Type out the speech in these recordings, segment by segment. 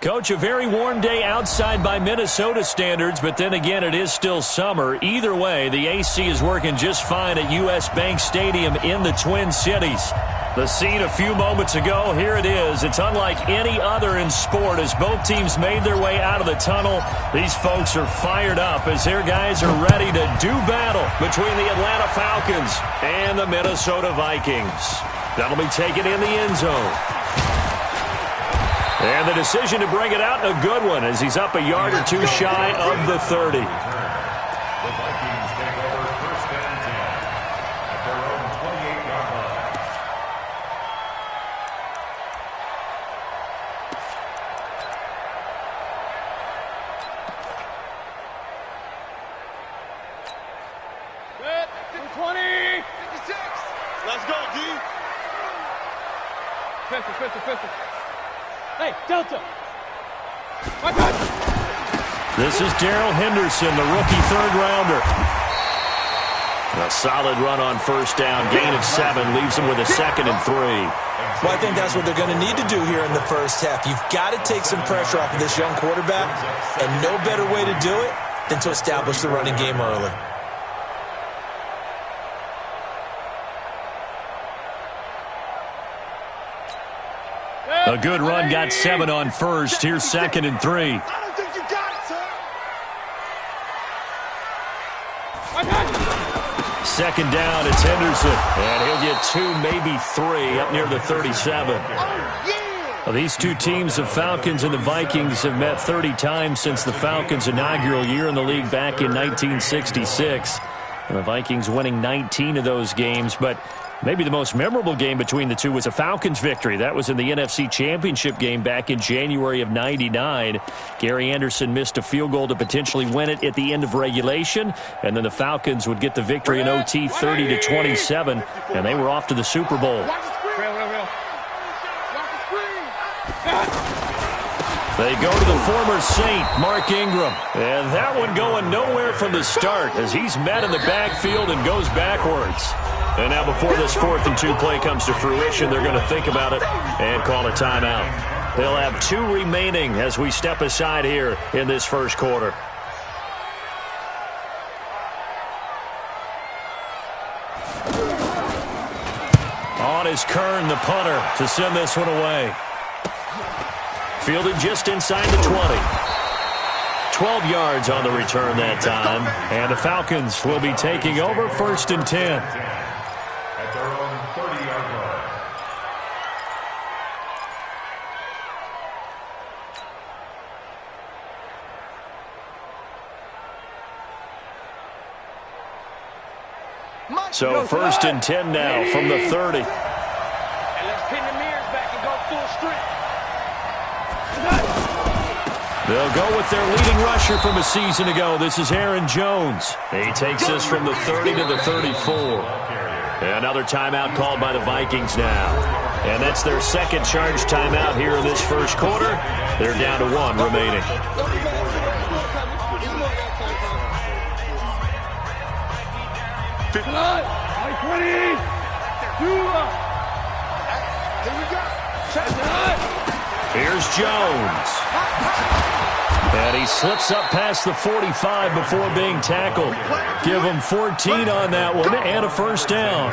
Coach, a very warm day outside by Minnesota standards, but then again, it is still summer. Either way, the AC is working just fine at U.S. Bank Stadium in the Twin Cities. The scene a few moments ago, here it is. It's unlike any other in sport as both teams made their way out of the tunnel. These folks are fired up as their guys are ready to do battle between the Atlanta Falcons and the Minnesota Vikings. That'll be taken in the end zone. And the decision to bring it out, a good one, as he's up a yard or two shy of the 30. The Vikings take over first and 10 at their own 28-yard line. Set, 20, 56. Let's go, D. Pistol. Hey, Delta! My God! This is Darrell Henderson, the rookie third-rounder. A solid run on first down. Gain of 7 leaves him with a 2nd and 3. Well, I think that's what they're going to need to do here in the first half. You've got to take some pressure off of this young quarterback, and no better way to do it than to establish the running game early. A good run, got 7 on first. Here's 2nd and 3. I don't think you got it, sir. Second down, it's Henderson. And he'll get 2, maybe 3, up near the 37. Well, these two teams, the Falcons and the Vikings, have met 30 times since the Falcons' inaugural year in the league back in 1966. And the Vikings winning 19 of those games, but maybe the most memorable game between the two was a Falcons victory. That was in the NFC Championship game back in January of '99. Gary Anderson missed a field goal to potentially win it at the end of regulation, and then the Falcons would get the victory in OT 30-27, and they were off to the Super Bowl. They go to the former Saint, Mark Ingram. And that one going nowhere from the start as he's met in the backfield and goes backwards. And now before this 4th and 2 play comes to fruition, they're going to think about it and call a timeout. They'll have 2 remaining as we step aside here in this first quarter. On is Kern, the punter, to send this one away. Fielded just inside the 20. 12 yards on the return that time. And the Falcons will be taking over 1st and 10. At their own 30-yard line. So 1st and 10 now from the 30. And let's pin the mirrors back and go full strength. They'll go with their leading rusher from a season ago. This is Aaron Jones. He takes this from the 30 to the 34. Another timeout called by the Vikings now. And that's their 2nd charge timeout here in this first quarter. They're down to 1 remaining. Here's Jones. And he slips up past the 45 before being tackled. Give him 14 on that one and a first down.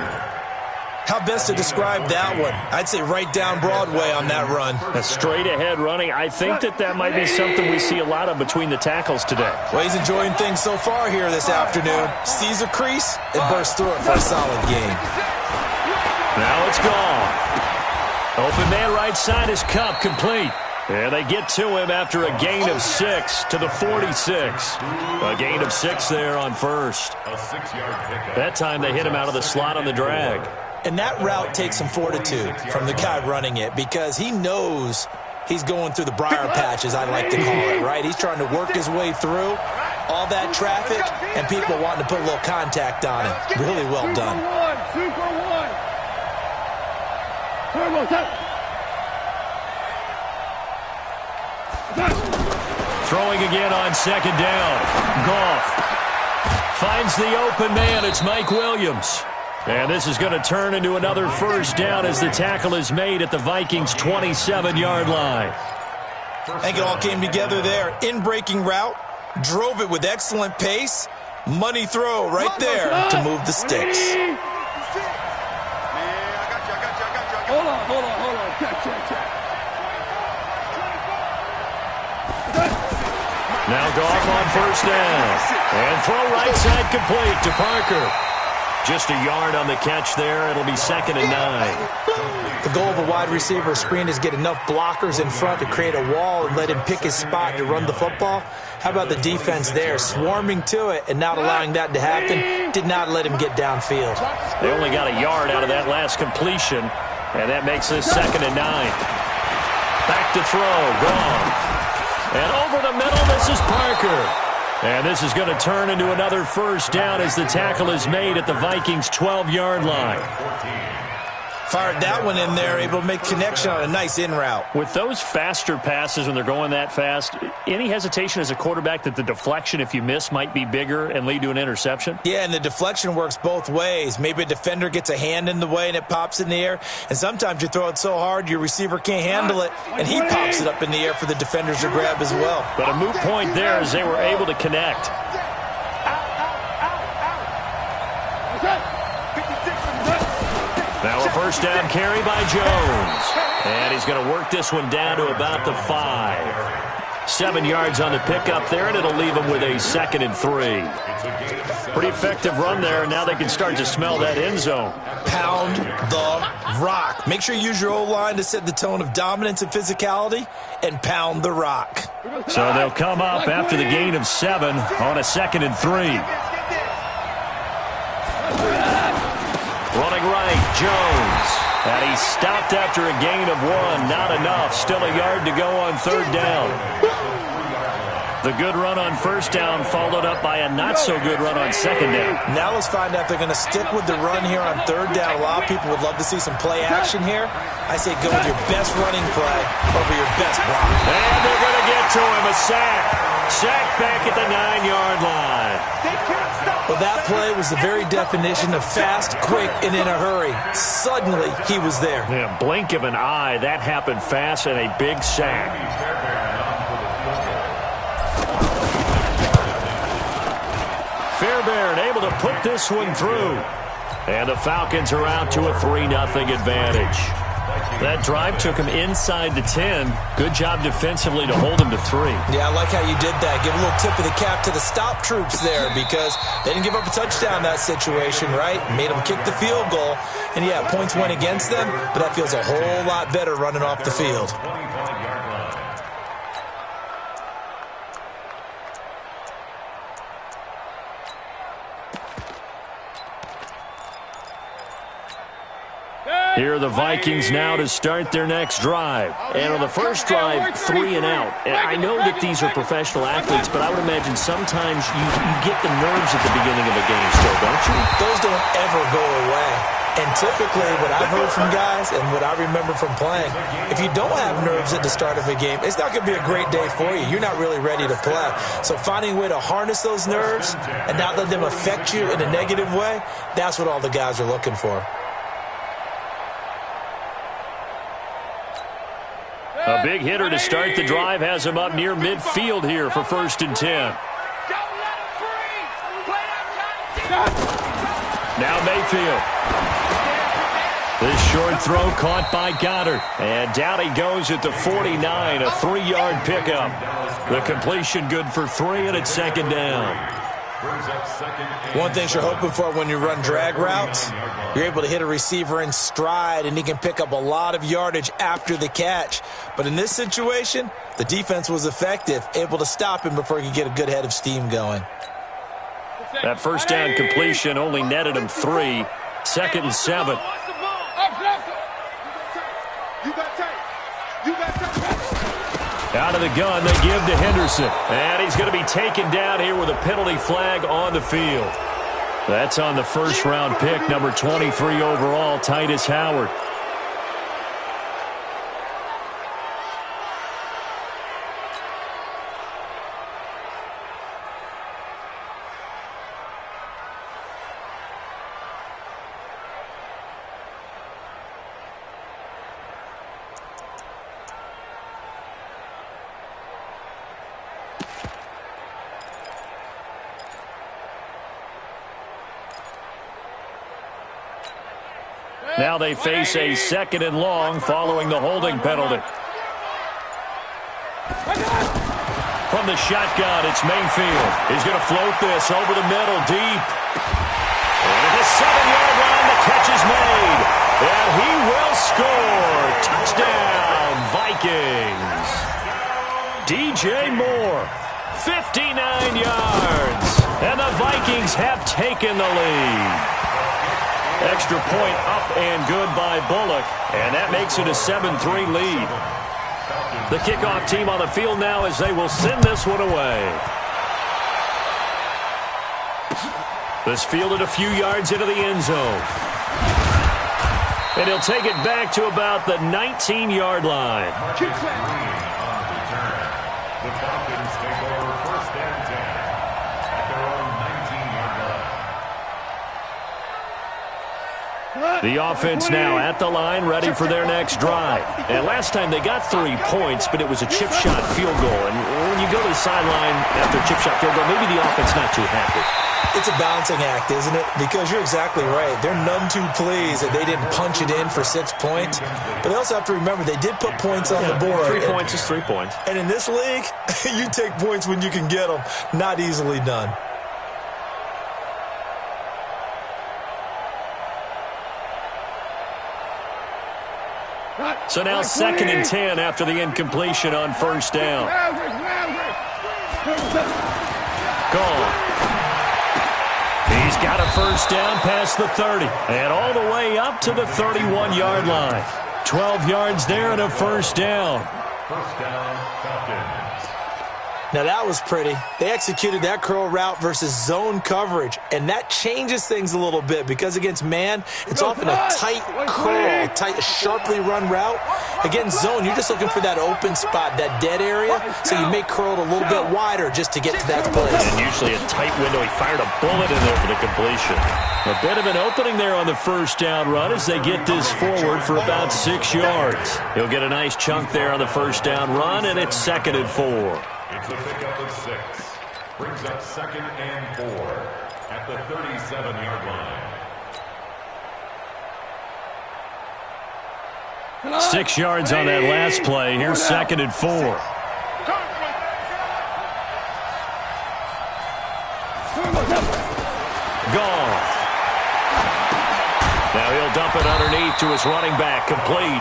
How best to describe that one? I'd say right down Broadway on that run. A straight-ahead running. I think that might be something we see a lot of between the tackles today. Well, he's enjoying things so far here this afternoon. Sees a crease and bursts through it for a solid game. Now it's gone. Open man right side is Cup, complete. And they get to him after a gain of 6 to the 46. A gain of 6 there on first. A 6-yard pickup. That time they hit him out of the slot on the drag. And that route takes some fortitude from the guy running it because he knows he's going through the briar patch, as I like to call it, right? He's trying to work his way through all that traffic and people wanting to put a little contact on him. Really well done. 2 for 1. Throwing again on 2nd down. Goff finds the open man. It's Mike Williams. And this is going to turn into another first down as the tackle is made at the Vikings' 27-yard line. I think it all came together there. In-breaking route, drove it with excellent pace. Money throw right there to move the sticks. Hold on. Check. Now Goff on first down. And throw right side complete to Parker. Just a yard on the catch there. It'll be 2nd and 9. The goal of a wide receiver screen is get enough blockers in front to create a wall and let him pick his spot to run the football. How about the defense there, swarming to it and not allowing that to happen? Did not let him get downfield. They only got a yard out of that last completion, and that makes this 2nd and 9. Back to throw, Goff. And over the middle, this is Parker. And this is going to turn into another first down as the tackle is made at the Vikings' 12-yard line. Fired that one in there, able to make connection on a nice in route. With those faster passes when they're going that fast, any hesitation as a quarterback that the deflection, if you miss, might be bigger and lead to an interception? Yeah, and the deflection works both ways. Maybe a defender gets a hand in the way and it pops in the air. And sometimes you throw it so hard your receiver can't handle it, and he pops it up in the air for the defenders to grab as well. But a moot point there as they were able to connect. Now a first down carry by Jones. And he's going to work this one down to about the 5. 7 yards on the pickup there, and it'll leave him with a 2nd and 3. Pretty effective run there, and now they can start to smell that end zone. Pound the rock. Make sure you use your O-line to set the tone of dominance and physicality, and pound the rock. So they'll come up after the gain of 7 on a 2nd and 3. Running right, Jones. And he's stopped after a gain of 1. Not enough. Still a yard to go on 3rd down. The good run on 1st down followed up by a not-so-good run on 2nd down. Now let's find out if they're going to stick with the run here on 3rd down. A lot of people would love to see some play action here. I say go with your best running play over your best block. And they're going to get to him. A sack. Sack back at the 9-yard line. Well, that play was the very definition of fast, quick, and in a hurry. Suddenly, he was there. Yeah, blink of an eye. That happened fast and a big sack. Fairbairn able to put this one through. And the Falcons are out to a 3-0 advantage. That drive took him inside the 10. Good job defensively to hold him to 3. Yeah, I like how you did that. Give a little tip of the cap to the stop troops there because they didn't give up a touchdown in that situation, right? Made them kick the field goal. And, yeah, points went against them, but that feels a whole lot better running off the field. Here are the Vikings now to start their next drive. And on the first drive, 3 and out. And I know that these are professional athletes, but I would imagine sometimes you get the nerves at the beginning of a game still, don't you? Those don't ever go away. And typically what I've heard from guys and what I remember from playing, if you don't have nerves at the start of a game, it's not going to be a great day for you. You're not really ready to play. So finding a way to harness those nerves and not let them affect you in a negative way, that's what all the guys are looking for. A big hitter to start the drive has him up near midfield here for 1st and 10. Now Mayfield. This short throw caught by Goddard. And down he goes at the 49, a 3-yard pickup. The completion good for 3, and it's 2nd down. One thing you're hoping for when you run drag routes, you're able to hit a receiver in stride, and he can pick up a lot of yardage after the catch. But in this situation, the defense was effective, able to stop him before he could get a good head of steam going. That first down completion only netted him 3. 2nd and 7. Out of the gun, they give to Henderson. And he's going to be taken down here with a penalty flag on the field. That's on the first-round pick, number 23 overall, Titus Howard. now they face a 2nd and long following the holding penalty. From the shotgun, it's Mayfield. He's going to float this over the middle, deep. And at the 7-yard line, the catch is made. And he will score. Touchdown, Vikings. DJ Moore, 59 yards. And the Vikings have taken the lead. Extra point up and good by Bullock. And that makes it a 7-3 lead. The kickoff team on the field now as they will send this one away. This fielded a few yards into the end zone. And he'll take it back to about the 19-yard line. The Falcons take over 1st and 10 at their own 19-yard line. The offense now at the line, ready for their next drive. And last time they got 3 points, but it was a chip shot field goal. And when you go to the sideline after a chip shot field goal, maybe the offense not too happy. It's a balancing act, isn't it? Because you're exactly right. They're none too pleased that they didn't punch it in for 6 points. But they also have to remember they did put points on the board. 3 points is 3 points. And in this league, you take points when you can get them. Not easily done. So now 2nd and 10 after the incompletion on 1st down. Gone. He's got a 1st down past the 30 and all the way up to the 31-yard line. 12 yards there and a 1st down. 1st down, Falcons. Now that was pretty. They executed that curl route versus zone coverage, and that changes things a little bit because against man, it's often a tight curl, tight, sharply run route. Against zone, you're just looking for that open spot, that dead area, so you may curl it a little bit wider just to get to that place. And usually a tight window. He fired a bullet in there for the completion. A bit of an opening there on the 1st down run as they get this forward for about 6 yards. He'll get a nice chunk there on the 1st down run, and it's 2nd and 4. It's a pickup of 6. Brings up 2nd and 4 at the 37-yard line. 6 yards on that last play. Here's 2nd and 4. Goff. Now he'll dump it underneath to his running back, complete.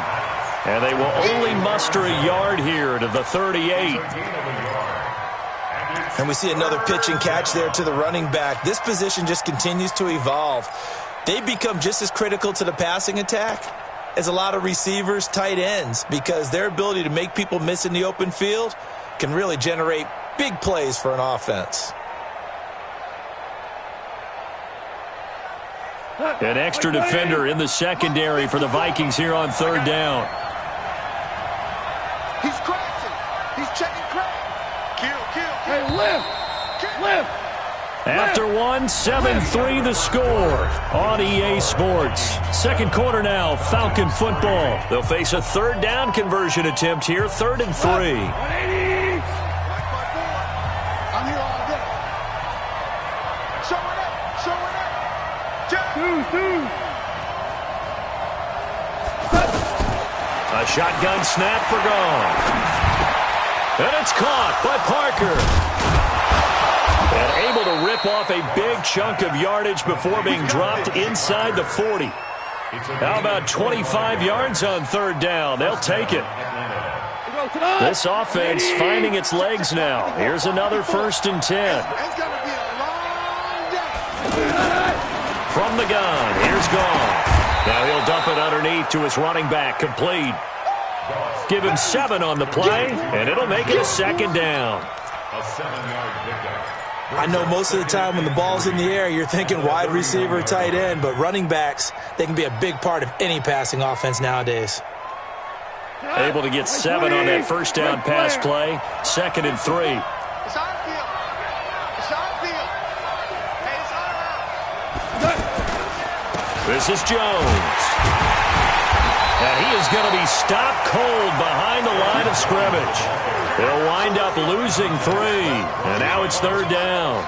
And they will only muster a yard here to the 38. And we see another pitch and catch there to the running back. This position just continues to evolve. They become just as critical to the passing attack as a lot of receivers, tight ends, because their ability to make people miss in the open field can really generate big plays for an offense. An extra defender in the secondary for the Vikings here on 3rd down. He's crashing. He's checking crack. Kill. Hey, lift. After one, 7-3 the score on EA Sports. 2nd quarter now, Falcon football. They'll face a 3rd down conversion attempt here, 3rd and 3. 180. I'm here all day. Show it up. 2. A shotgun snap for Goff. And it's caught by Parker. And able to rip off a big chunk of yardage before being dropped inside the 40. How about 25 yards on 3rd down? They'll take it. This offense finding its legs now. Here's another 1st and 10. From the gun, here's Goff. Now he'll dump it underneath to his running back, complete. Give him 7 on the play, and it'll make it a 2nd down. A 7-yard pickup. I know most of the time when the ball's in the air, you're thinking wide receiver, tight end, but running backs, they can be a big part of any passing offense nowadays. Able to get 7 on that 1st down pass play, 2nd and 3. It's on field. Hey, it's on. This is Jones. And he is going to be stopped cold behind the line of scrimmage. They'll wind up losing 3, and now it's 3rd down.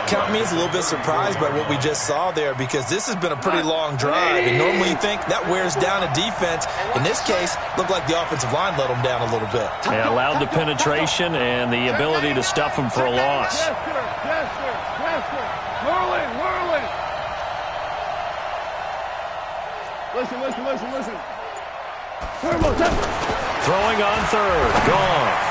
Count me as a little bit surprised by what we just saw there, because this has been a pretty long drive, and normally you think that wears down a defense. In this case, looked like the offensive line let them down a little bit. They allowed the penetration and the ability to stuff them for a loss. Yes, sir. Yes, sir. Yes, sir. Whirling, whirling. Listen. Throwing on 3rd. Goff.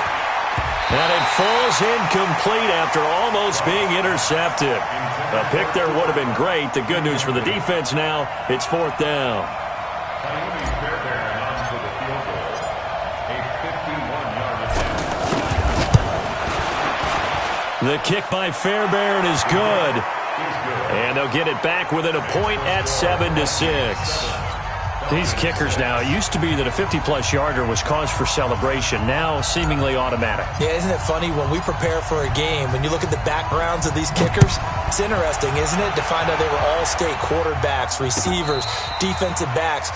And it falls incomplete after almost being intercepted. A pick there would have been great. The good news for the defense now, it's 4th down. The kick by Fairbairn is good. And they'll get it back within a point at 7-6. These kickers now, it used to be that a 50-plus yarder was cause for celebration, now seemingly automatic. Yeah, isn't it funny when we prepare for a game, when you look at the backgrounds of these kickers, it's interesting, isn't it, to find out they were all-state quarterbacks, receivers, defensive backs,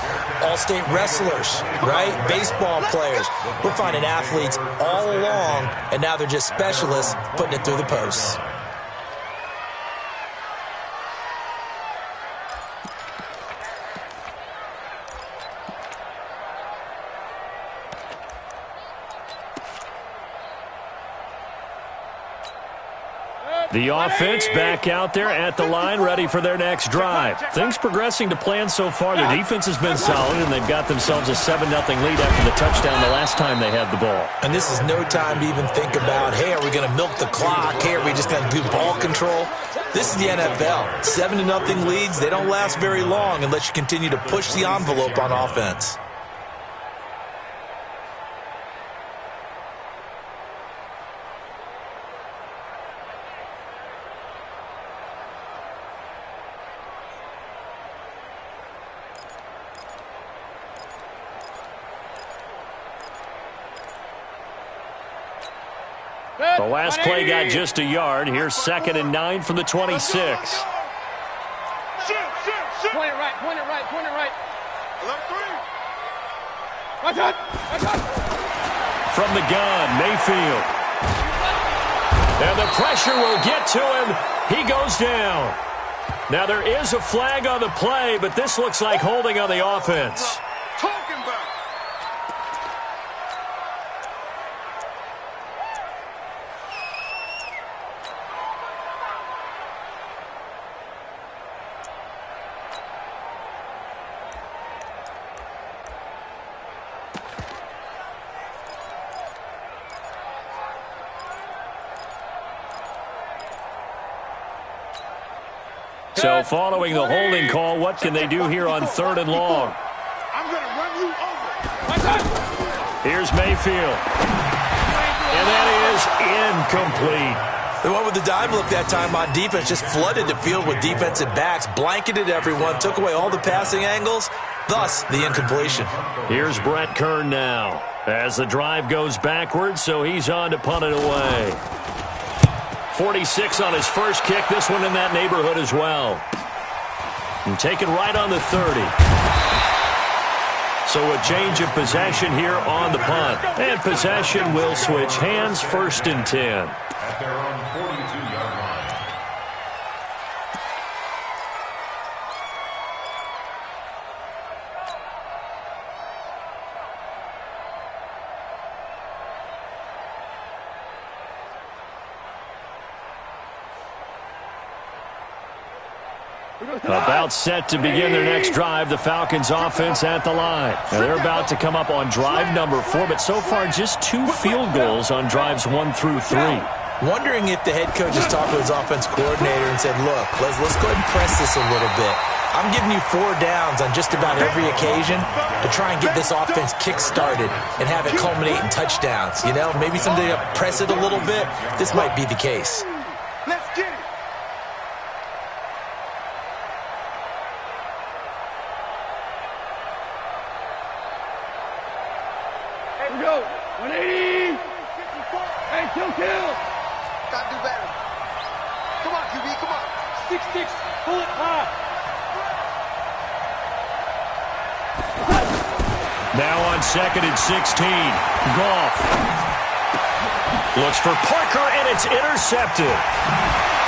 all-state wrestlers, right? Baseball players. We're finding athletes all along, and now they're just specialists putting it through the posts. The offense back out there at the line, ready for their next drive. Things progressing to plan so far. Their defense has been solid, and they've got themselves a 7-0 lead after the touchdown the last time they had the ball. And this is no time to even think about, hey, are we going to milk the clock? Hey, are we just going to do ball control? This is the NFL. 7-0 leads, they don't last very long unless you continue to push the envelope on offense. The last play got just a yard. Here's 2nd and 9 from the 26. Point it right. 11-3. From the gun, Mayfield. And the pressure will get to him. He goes down. Now there is a flag on the play, but this looks like holding on the offense. Talking about. So following the holding call, what can they do here on 3rd and long? I'm going to run you over. Here's Mayfield. And that is incomplete. The one with the dive look that time on defense just flooded the field with defensive backs, blanketed everyone, took away all the passing angles, thus the incompletion. Here's Brett Kern now as the drive goes backwards, so he's on to punt it away. 46 on his first kick, this one in that neighborhood as well. And taken right on the 30. So a change of possession here on the punt. And possession will switch hands, 1st and 10. At their own 42-yard line. About set to begin their next drive, the Falcons offense at the line. Now they're about to come up on drive number 4, but so far just 2 field goals on drives 1 through 3. Wondering if the head coach has talked to his offense coordinator and said, look, let's go ahead and press this a little bit. I'm giving you 4 downs on just about every occasion to try and get this offense kick-started and have it culminate in touchdowns. You know, maybe someday press it a little bit. This might be the case. Let's get it. Here we go. 180. Hey, kill. Gotta do better. Come on, QB, come on. 6-6. Pull it high. Now on 2nd and 16. Goff looks for Parker, and it's intercepted.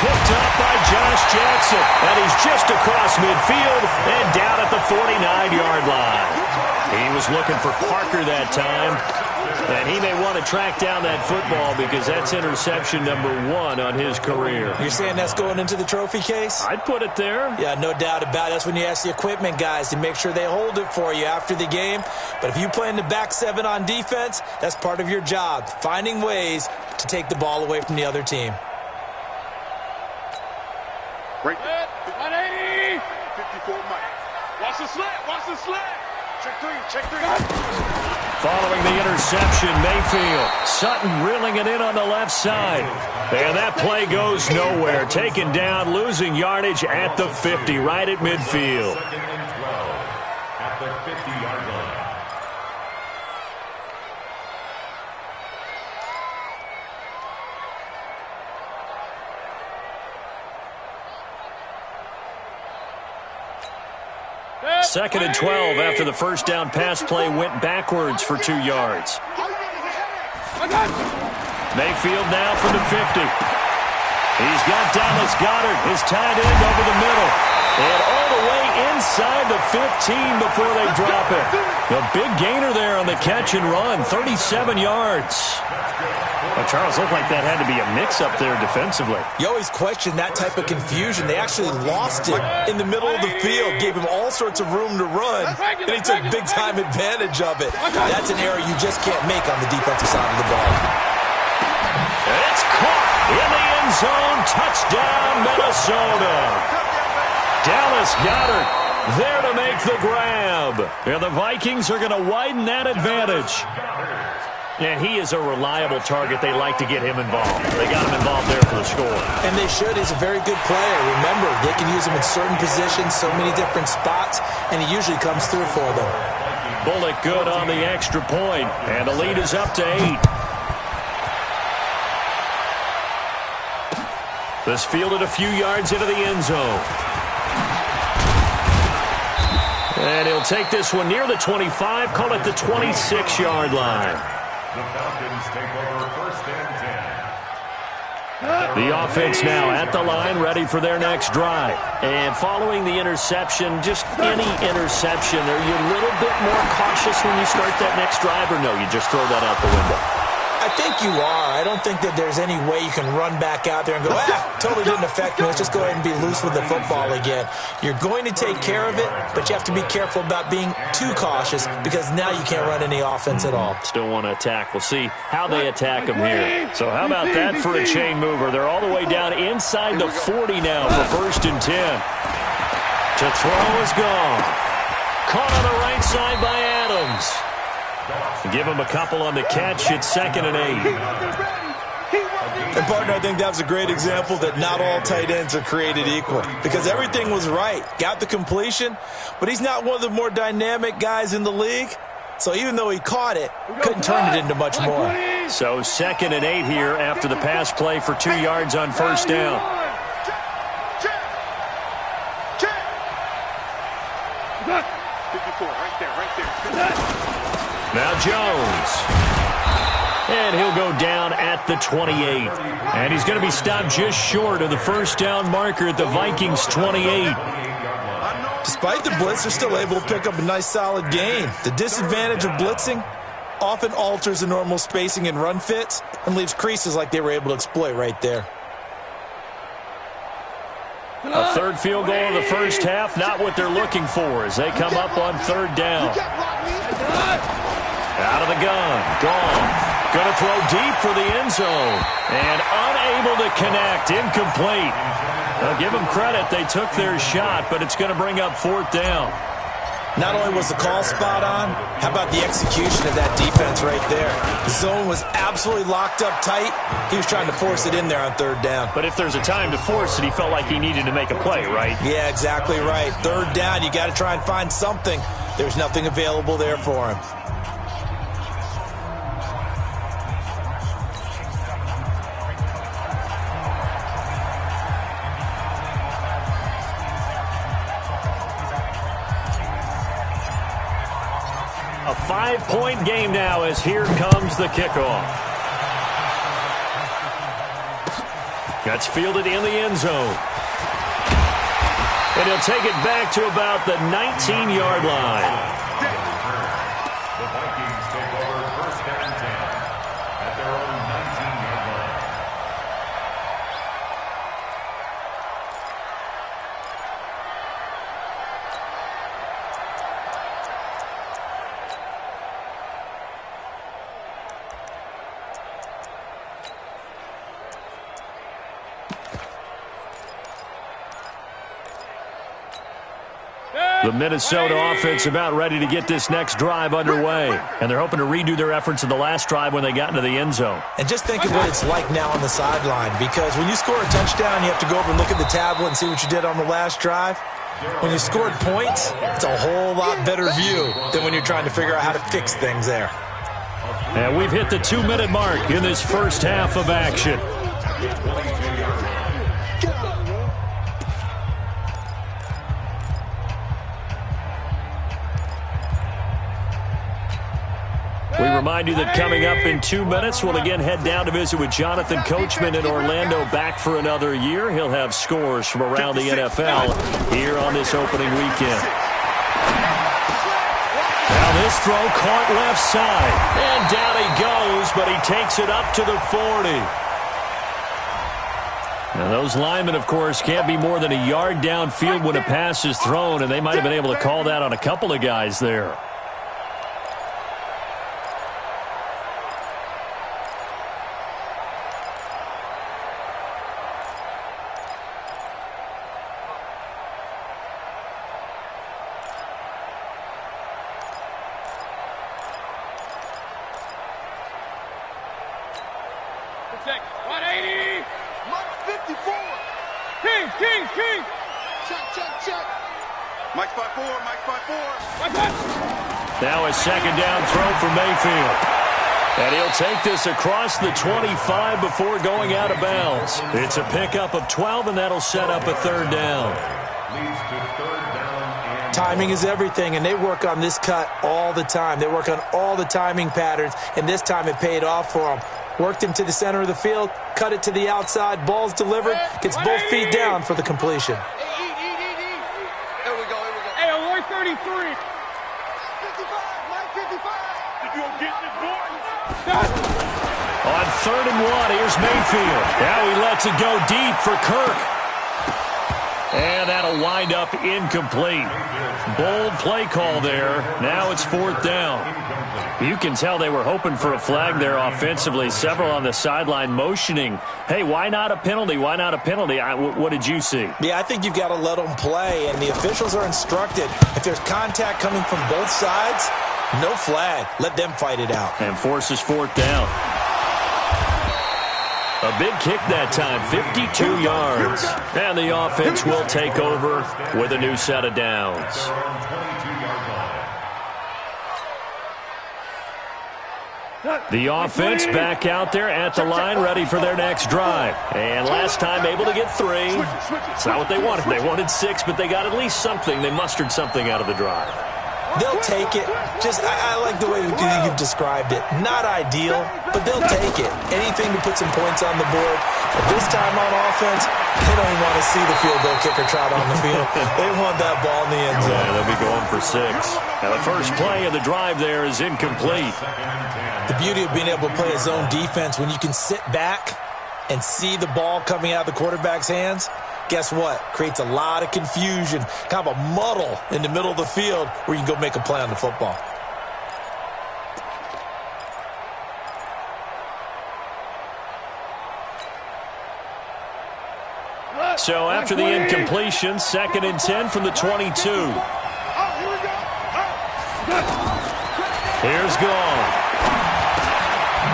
Picked up by Josh Jackson, and he's just across midfield and down at the 49-yard line. He was looking for Parker that time, and he may want to track down that football because that's interception number 1 on his career. You're saying that's going into the trophy case? I'd put it there. Yeah, no doubt about it. That's when you ask the equipment guys to make sure they hold it for you after the game. But if you play in the back 7 on defense, that's part of your job, finding ways to take the ball away from the other team. Right. 180. 54 Mike. Watch the slant. Watch the slant. Check 3. Check 3. Following the interception, Mayfield. Sutton reeling it in on the left side. And that play goes nowhere. Taken down, losing yardage at the 50, right at midfield. 2nd and 12 at the 50-yard line. Second and 12 after the first down pass play went backwards for 2 yards. Mayfield now for the 50. He's got Dallas Goedert, his tight end, over the middle. And all the way inside the 15 before they drop it. The big gainer there on the catch and run, 37 yards. Well, Charles, looked like that had to be a mix-up there defensively. You always question that type of confusion. They actually lost it in the middle of the field, gave him all sorts of room to run, and he took big-time advantage of it. That's an error you just can't make on the defensive side of the ball. It's caught in the end zone. Touchdown, Minnesota. Dallas Goedert there to make the grab. And the Vikings are going to widen that advantage. And he is a reliable target. They like to get him involved. They got him involved there for the score. And they should. He's a very good player. Remember, they can use him in certain positions, so many different spots, and he usually comes through for them. Bullock good on the extra point, and the lead is up to 8. This fielded a few yards into the end zone. And he'll take this one near the 25, call it the 26-yard line. The Falcons take over 1st and 10. The offense now at the line, ready for their next drive. And following the interception, just any interception, are you a little bit more cautious when you start that next drive, or no, you just throw that out the window? I think you are. I don't think that there's any way you can run back out there and go, totally didn't affect me. Let's just go ahead and be loose with the football again. You're going to take care of it, but you have to be careful about being too cautious because now you can't run any offense at all. Still want to attack. We'll see how they attack them here. So how about that for a chain mover? They're all the way down inside the 40 now for 1st and 10. To throw is gone. Caught on the right side by Adams. Give him a couple on the catch. It's 2nd and 8. And, partner, I think that was a great example that not all tight ends are created equal because everything was right. Got the completion, but he's not one of the more dynamic guys in the league. So even though he caught it, couldn't turn it into much more. So 2nd and 8 here after the pass play for 2 yards on 1st down. Now Jones. And he'll go down at the 28. And he's going to be stopped just short of the 1st down marker at the Vikings 28. Despite the blitz, they're still able to pick up a nice solid gain. The disadvantage of blitzing often alters the normal spacing and run fits and leaves creases like they were able to exploit right there. A 3rd field goal of the first half, not what they're looking for as they come up on 3rd down. Out of the gun, Goff. Going to throw deep for the end zone. And unable to connect, incomplete. Now give them credit, they took their shot, but it's going to bring up 4th down. Not only was the call spot on, how about the execution of that defense right there? The zone was absolutely locked up tight. He was trying to force it in there on 3rd down. But if there's a time to force it, he felt like he needed to make a play, right? Yeah, exactly right. 3rd down, you got to try and find something. There's nothing available there for him. A 5-point game now as here comes the kickoff. That's fielded in the end zone. And he'll take it back to about the 19-yard line. The Vikings take over first and 10 at their own 19-yard line. The Minnesota offense about ready to get this next drive underway. And they're hoping to redo their efforts in the last drive when they got into the end zone. And just think of what it's like now on the sideline, because when you score a touchdown, you have to go over and look at the tablet and see what you did on the last drive. When you scored points, it's a whole lot better view than when you're trying to figure out how to fix things there. And we've hit the 2-minute mark in this first half of action. We remind you that coming up in 2 minutes, we'll again head down to visit with Jonathan Coachman in Orlando, back for another year. He'll have scores from around the NFL here on this opening weekend. Now this throw caught left side. And down he goes, but he takes it up to the 40. Now those linemen, of course, can't be more than a yard downfield when a pass is thrown, and they might have been able to call that on a couple of guys there. Now a second down throw for Mayfield. And he'll take this across the 25 before going out of bounds. It's a pickup of 12, and that'll set up a third down. Leads to third down. Timing is everything, and they work on this cut all the time. They work on all the timing patterns, and this time it paid off for them. Worked him to the center of the field, cut it to the outside, ball's delivered, gets both feet down for the completion. Here we go. Hey, alert 33. 55, Mike 55. If you don't get this board. On 3rd and 1, here's Mayfield. Now he lets it go deep for Kirk. And that'll wind up incomplete. Bold play call there. Now it's 4th down. You can tell they were hoping for a flag there offensively. Several on the sideline motioning, hey, why not a penalty? Why not a penalty? What did you see? Yeah, I think you've got to let them play, and the officials are instructed. If there's contact coming from both sides, no flag. Let them fight it out. And forces 4th down. A big kick that time, 52 yards. And the offense will take over with a new set of downs. The offense back out there at the line, ready for their next drive. And last time able to get 3. It's not what they wanted. They wanted 6, but they got at least something. They mustered something out of the drive. They'll take it. I like the way you've described it. Not ideal, but they'll take it. Anything to put some points on the board. But this time on offense, they don't want to see the field goal kicker trot on the field. They want that ball in the end zone. Yeah, they'll be going for 6. Now the first play of the drive there is incomplete. The beauty of being able to play a zone defense when you can sit back and see the ball coming out of the quarterback's hands, guess what? Creates a lot of confusion, kind of a muddle in the middle of the field where you can go make a play on the football. So after the incompletion, 2nd and 10 from the 22. Here's Gall.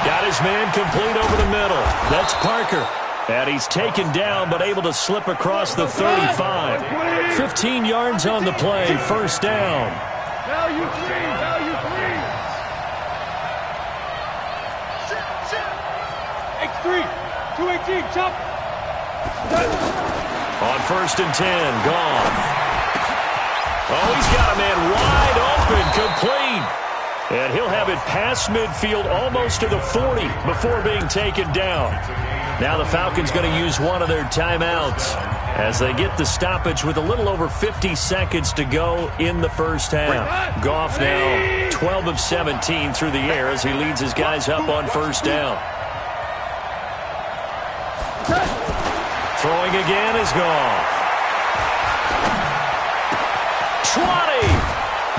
Got his man complete over the middle. That's Parker. And he's taken down but able to slip across the 35. 15 yards on the play. 1st down. Value 3. X3. 218. Chop. On 1st and 10. Gone. Oh, he's got a man wide open. Complete. And he'll have it past midfield almost to the 40 before being taken down. Now the Falcons going to use one of their timeouts as they get the stoppage with a little over 50 seconds to go in the first half. Goff now 12 of 17 through the air as he leads his guys up on first down. Throwing again is Goff. 20.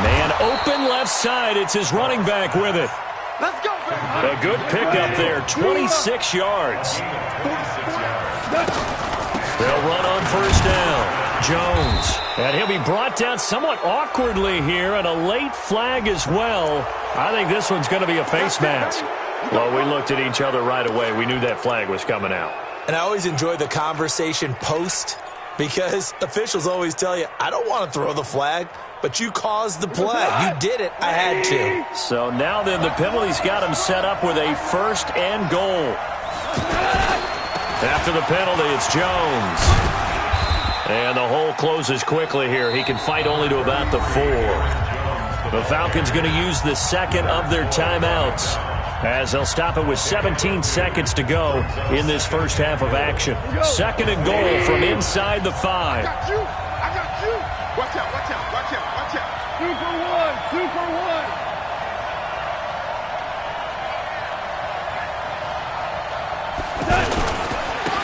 Man open left side. It's his running back with it. Let's go, baby. A good pickup there. 26 yards. They'll run on first down. Jones. And he'll be brought down somewhat awkwardly here, and a late flag as well. I think this one's going to be a face mask. Well, we looked at each other right away. We knew that flag was coming out. And I always enjoy the conversation post because officials always tell you, I don't want to throw the flag, but you caused the play. You did it. I had to. So now then the penalty's got him set up with a first and goal. After the penalty, it's Jones. And the hole closes quickly here. He can fight only to about the 4. The Falcons going to use the second of their timeouts as they'll stop it with 17 seconds to go in this first half of action. Second and goal from inside the 5. I got you. Watch out, watch out, watch out, watch out. 2 for 1, 2 for 1.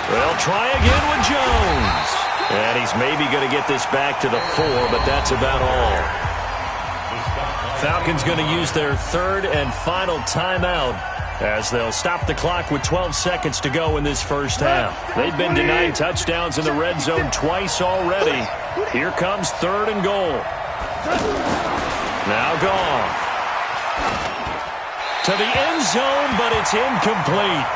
They'll try again with Jones. And he's maybe going to get this back to the 4, but that's about all. Falcons going to use their third and final timeout as they'll stop the clock with 12 seconds to go in this first half. They've been denied touchdowns in the red zone twice already. Here comes third and goal. Now Goff. To the end zone, but it's incomplete.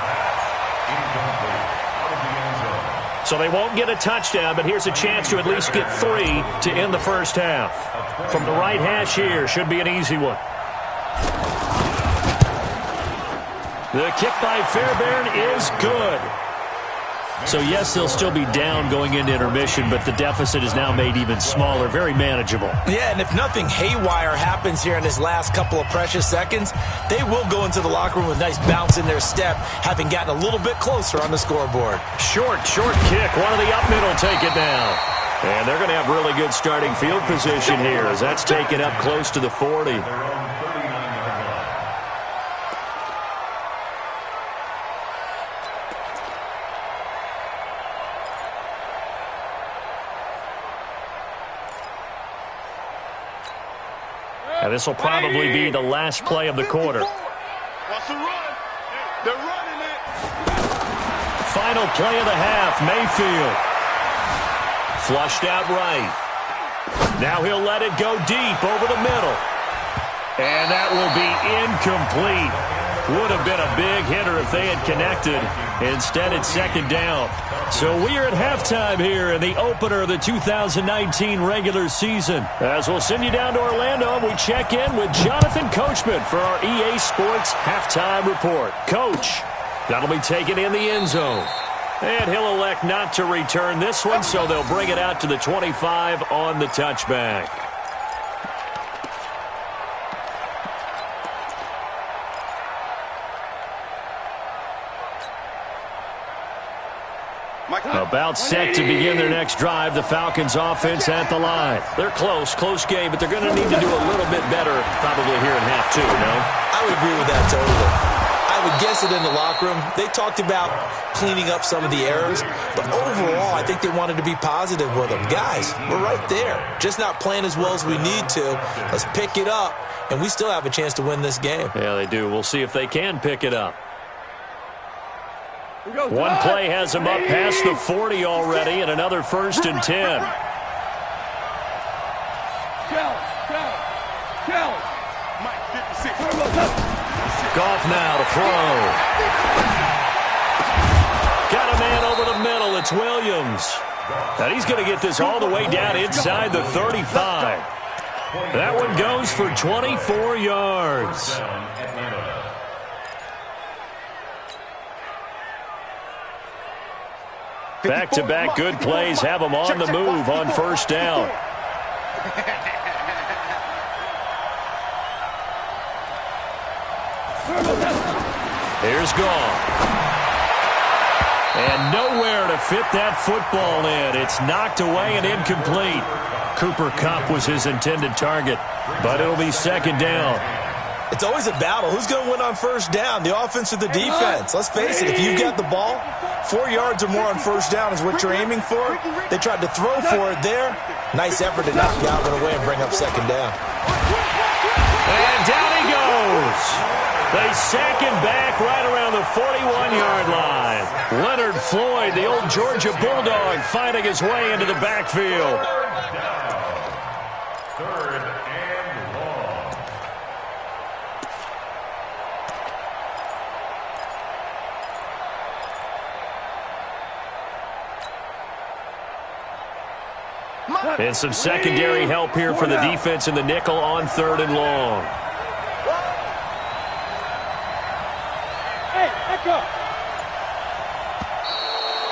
So they won't get a touchdown, but here's a chance to at least get 3 to end the first half. From the right hash here, should be an easy one. The kick by Fairbairn is good. So, yes, they'll still be down going into intermission, but the deficit is now made even smaller, very manageable. Yeah, and if nothing haywire happens here in this last couple of precious seconds, they will go into the locker room with a nice bounce in their step, having gotten a little bit closer on the scoreboard. Short kick. One of the up middle take it down. And they're going to have really good starting field position here as that's taken up close to the 40. And this will probably be the last play of the quarter. What's the run? They're running it. Final play of the half, Mayfield. Flushed out right. Now he'll let it go deep over the middle. And that will be incomplete. Would have been a big hitter if they had connected. Instead, it's second down. So we are at halftime here in the opener of the 2019 regular season. As we'll send you down to Orlando, and we check in with Jonathan Coachman for our EA Sports halftime report. Coach, that'll be taken in the end zone. And he'll elect not to return this one, so they'll bring it out to the 25 on the touchback. About set to begin their next drive, the Falcons offense at the line. They're close game, but they're going to need to do a little bit better probably here in half 2, no? I would agree with that totally. I would guess it in the locker room. They talked about cleaning up some of the errors, but overall, I think they wanted to be positive with them. Guys, we're right there. Just not playing as well as we need to. Let's pick it up, and we still have a chance to win this game. Yeah, they do. We'll see if they can pick it up. One play has them up past the 40 already, and another first and 10. Goff now to throw. Got a man over the middle. It's Williams. And he's going to get this all the way down inside the 35. That one goes for 24 yards. Back-to-back good plays have them on the move on first down. Here's Goff. And nowhere to fit that football in. It's knocked away and incomplete. Cooper Kupp was his intended target, but it'll be second down. It's always a battle. Who's going to win on first down, the offense or the defense? Let's face it, if you've got the ball, 4 yards or more on first down is what you're aiming for. They tried to throw for it there. Nice effort to knock Galvin away and bring up second down. And down he goes. They sack him back right around the 41-yard line. Leonard Floyd, the old Georgia Bulldog, finding his way into the backfield. Third and long. And some secondary help here for the defense in the nickel on third and long.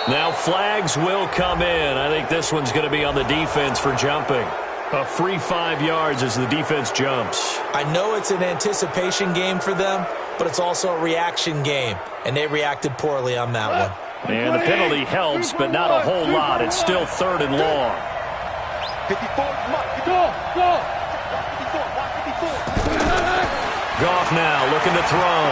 Now flags will come in. I think this one's going to be on the defense for jumping. A free 5 yards as the defense jumps. I know it's an anticipation game for them, but it's also a reaction game, and they reacted poorly on that one. And the penalty helps, but not a whole lot. It's still third and long. 54, go. Goff now looking to throw.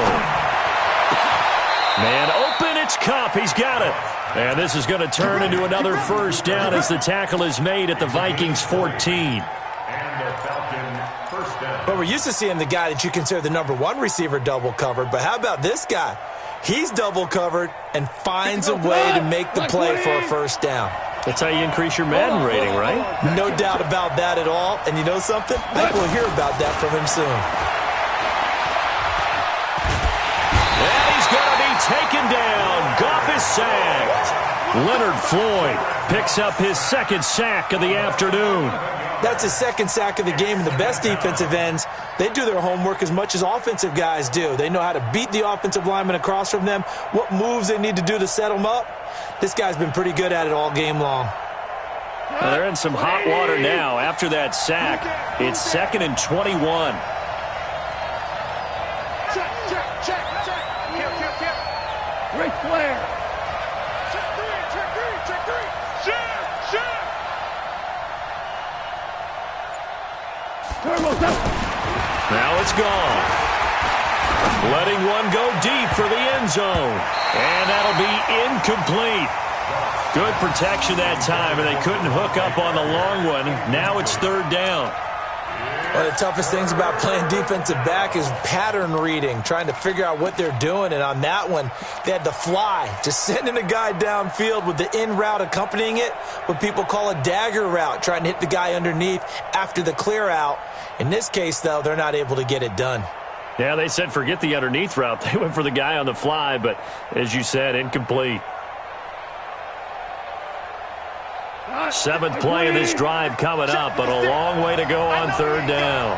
Man open, it's Kupp. He's got it. And this is going to turn into another first down as the tackle is made at the Vikings 14. And the Falcon first down. But we're used to seeing the guy that you consider the number one receiver double covered. But how about this guy? He's double covered and finds a way to make the play for a first down. That's how you increase your Madden rating, right? No doubt about that at all. And you know something? I think we'll hear about that from him soon. And he's going to be taken down. Goff is sacked. Leonard Floyd picks up his second sack of the afternoon. That's his second sack of the game, and the best defensive ends, they do their homework as much as offensive guys do. They know how to beat the offensive lineman across from them, what moves they need to do to set them up. This guy's been pretty good at it all game long. Well, they're in some hot water now. After that sack, it's 2nd and 21. Check. Ric Flair. Check three. Check. Now it's gone. Letting one go deep for the end zone. And that'll be incomplete. Good protection that time, and they couldn't hook up on the long one. Now it's third down. One of the toughest things about playing defensive back is pattern reading, trying to figure out what they're doing. And on that one, they had to fly, just sending a guy downfield with the in route accompanying it, what people call a dagger route, trying to hit the guy underneath after the clear out. In this case, though, they're not able to get it done. Yeah, they said forget the underneath route. They went for the guy on the fly, but as you said, incomplete. 7th play of this drive coming up, but a long way to go on third down.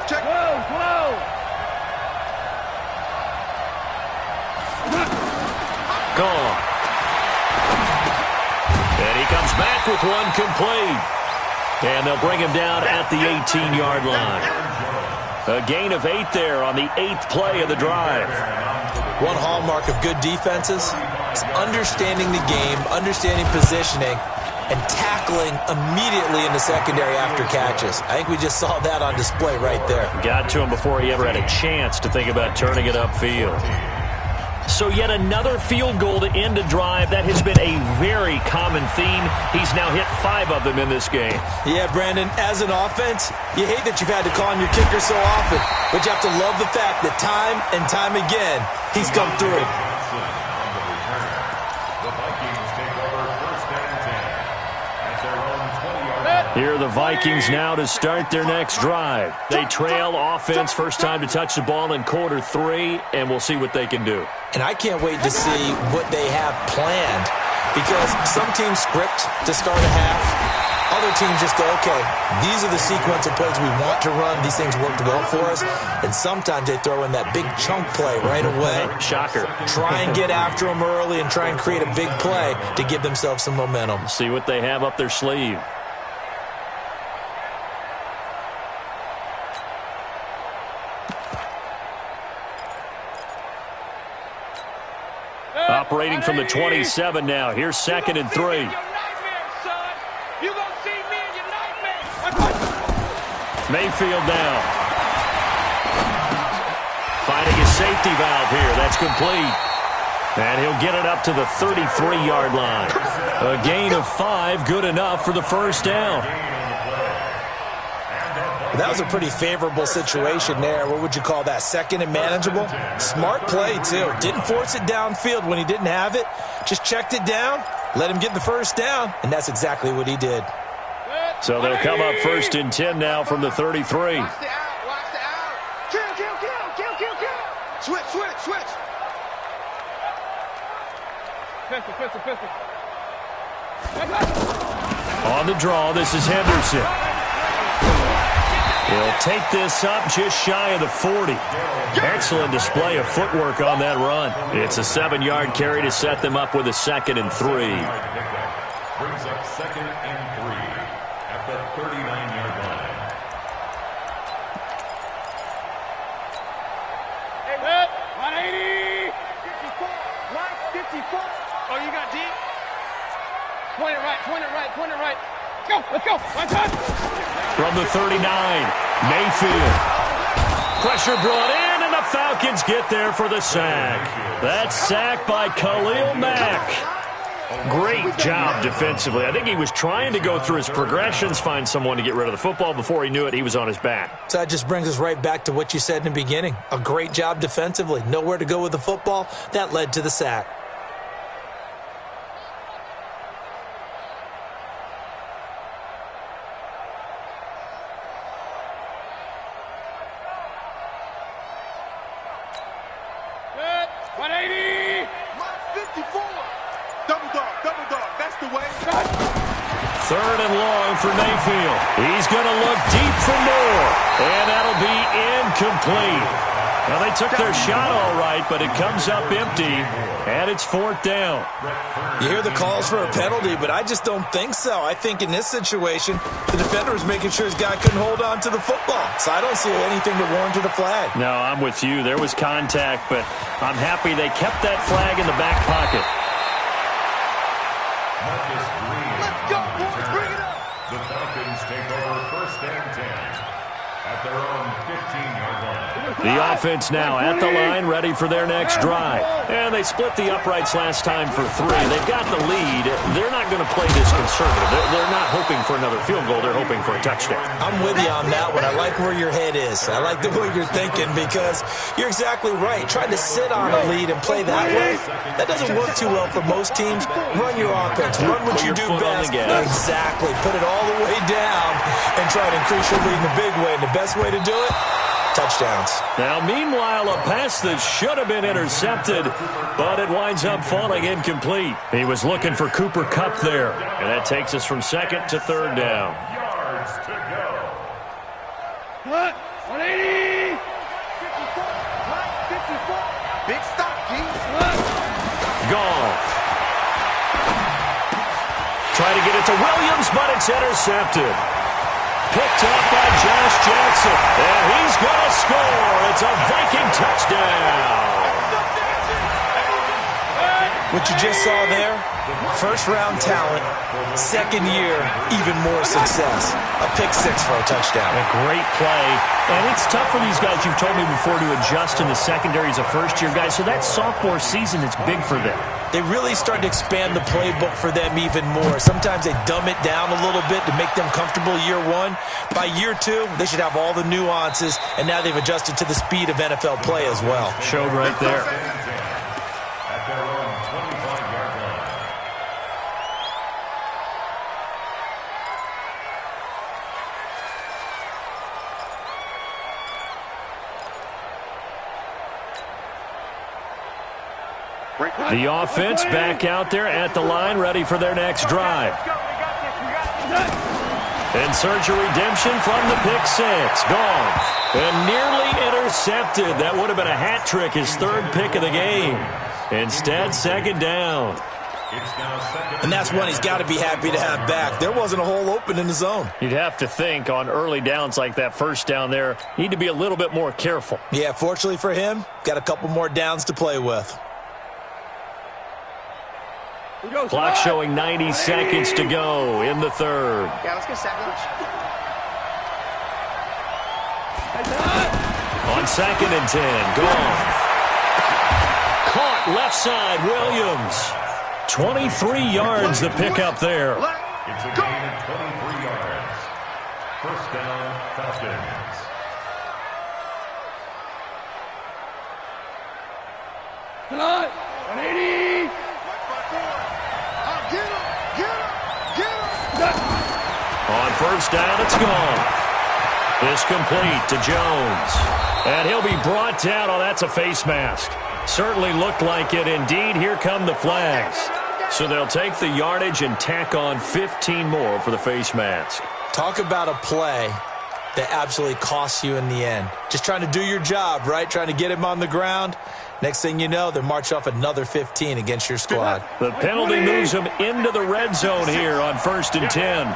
Check. Gone. And he comes back with one complete. And they'll bring him down at the 18-yard line. A gain of 8 there on the 8th play of the drive. One hallmark of good defenses is understanding the game, understanding positioning, and tackling immediately in the secondary after catches. I think we just saw that on display right there. Got to him before he ever had a chance to think about turning it upfield. So yet another field goal to end a drive. That has been a very common theme. He's now hit 5 of them in this game. Yeah, Brandon, as an offense, you hate that you've had to call on your kicker so often, but you have to love the fact that time and time again, he's come through. The Vikings take over first and 10 at their own 20-yard line. Here are the Vikings now to start their next drive. They trail offense, first time to touch the ball in quarter 3, and we'll see what they can do. And I can't wait to see what they have planned, because some teams script to start a half. Other teams just go, okay, these are the sequence of plays we want to run. These things worked well for us. And sometimes they throw in that big chunk play right away. Shocker. Try and get after them early and try and create a big play to give themselves some momentum. See what they have up their sleeve. Operating from the 27 now. Here's 2nd and 3. Mayfield now. Finding his safety valve here. That's complete. And he'll get it up to the 33-yard line. A gain of 5, good enough for the first down. That was a pretty favorable situation there. What would you call that? 2nd and manageable? Smart play, too. Didn't force it downfield when he didn't have it. Just checked it down, let him get the first down, and that's exactly what he did. So they'll come up 1st and 10 now from the 33. Watch the out. Watch the out. Kill. Switch. Pistol. On the draw, this is Henderson. He'll take this up just shy of the 40. Excellent display of footwork on that run. It's a 7-yard carry to set them up with a 2nd and 3. Brings up 2nd and 3 at the 39-yard line. Hey, 180. 54. Oh, you got deep? Point it right. Let's go. One touch. From the 39, Mayfield. Pressure brought in, and the Falcons get there for the sack. That's sacked by Khalil Mack. Great job defensively. I think he was trying to go through his progressions, find someone to get rid of the football. Before he knew it, he was on his back. So that just brings us right back to what you said in the beginning. A great job defensively. Nowhere to go with the football. That led to the sack. Third and long for Mayfield. He's going to look deep for more, and that'll be incomplete. Now, they took their shot all right, but it comes up empty, and it's 4th down. You hear the calls for a penalty, but I just don't think so. I think in this situation, the defender was making sure his guy couldn't hold on to the football. So I don't see anything that warranted a flag. No, I'm with you. There was contact, but I'm happy they kept that flag in the back pocket. Let's go, boys. Bring it up. The Falcons take over 1st and 10 at their own 15-yard line. The offense now at the line, ready for their next drive. And they split the uprights last time for 3. They've got the lead. They're not going to play this conservative. They're not hoping for another field goal. They're hoping for a touchdown. I'm with you on that one. I like where your head is. I like the way you're thinking because you're exactly right. Trying to sit on a lead and play that way, that doesn't work too well for most teams. Run your offense. Run what you do best. Exactly. Put it all the way down and try to increase your lead in a big way. And the best way to do it, touchdowns. Now, meanwhile, a pass that should have been intercepted, but it winds up falling incomplete. He was looking for Cooper Kupp there, and that takes us from 2nd to 3rd down. Yards to go. 180. 54. Big stop, G. Goff. Try to get it to Williams, but it's intercepted. Picked up by Josh Jackson, and he's going to score. It's a Viking touchdown. What you just saw there, first-round talent, 2nd year, even more success. A pick-6 for a touchdown. A great play, and it's tough for these guys, you've told me before, to adjust in the secondary as a first-year guy, so that sophomore season is big for them. They really start to expand the playbook for them even more. Sometimes they dumb it down a little bit to make them comfortable year 1. By year 2, they should have all the nuances, and now they've adjusted to the speed of NFL play as well. Showed right there. At their own 25-yard line. The offense back out there at the line, ready for their next drive. And search of redemption from the pick 6. Gone. And nearly intercepted. That would have been a hat trick, his 3rd pick of the game. Instead, 2nd down. And that's one he's got to be happy to have back. There wasn't a hole open in the zone. You'd have to think on early downs like that, first down there, need to be a little bit more careful. Yeah, fortunately for him, got a couple more downs to play with. Clock showing 90 seconds to go in the third. Yeah, let's get sandwich. On 2nd and 10, gone. Caught left side, Williams. 23 yards the pickup there. It's a gain of 23 yards. First down, Falcons. Tonight, 180. On first down, it's gone. This complete to Jones. And he'll be brought down. Oh, that's a face mask. Certainly looked like it. Indeed, here come the flags. So they'll take the yardage and tack on 15 more for the face mask. Talk about a play that absolutely costs you in the end. Just trying to do your job, right? Trying to get him on the ground. Next thing you know, they march off another 15 against your squad. The penalty moves him into the red zone here on 1st and 10.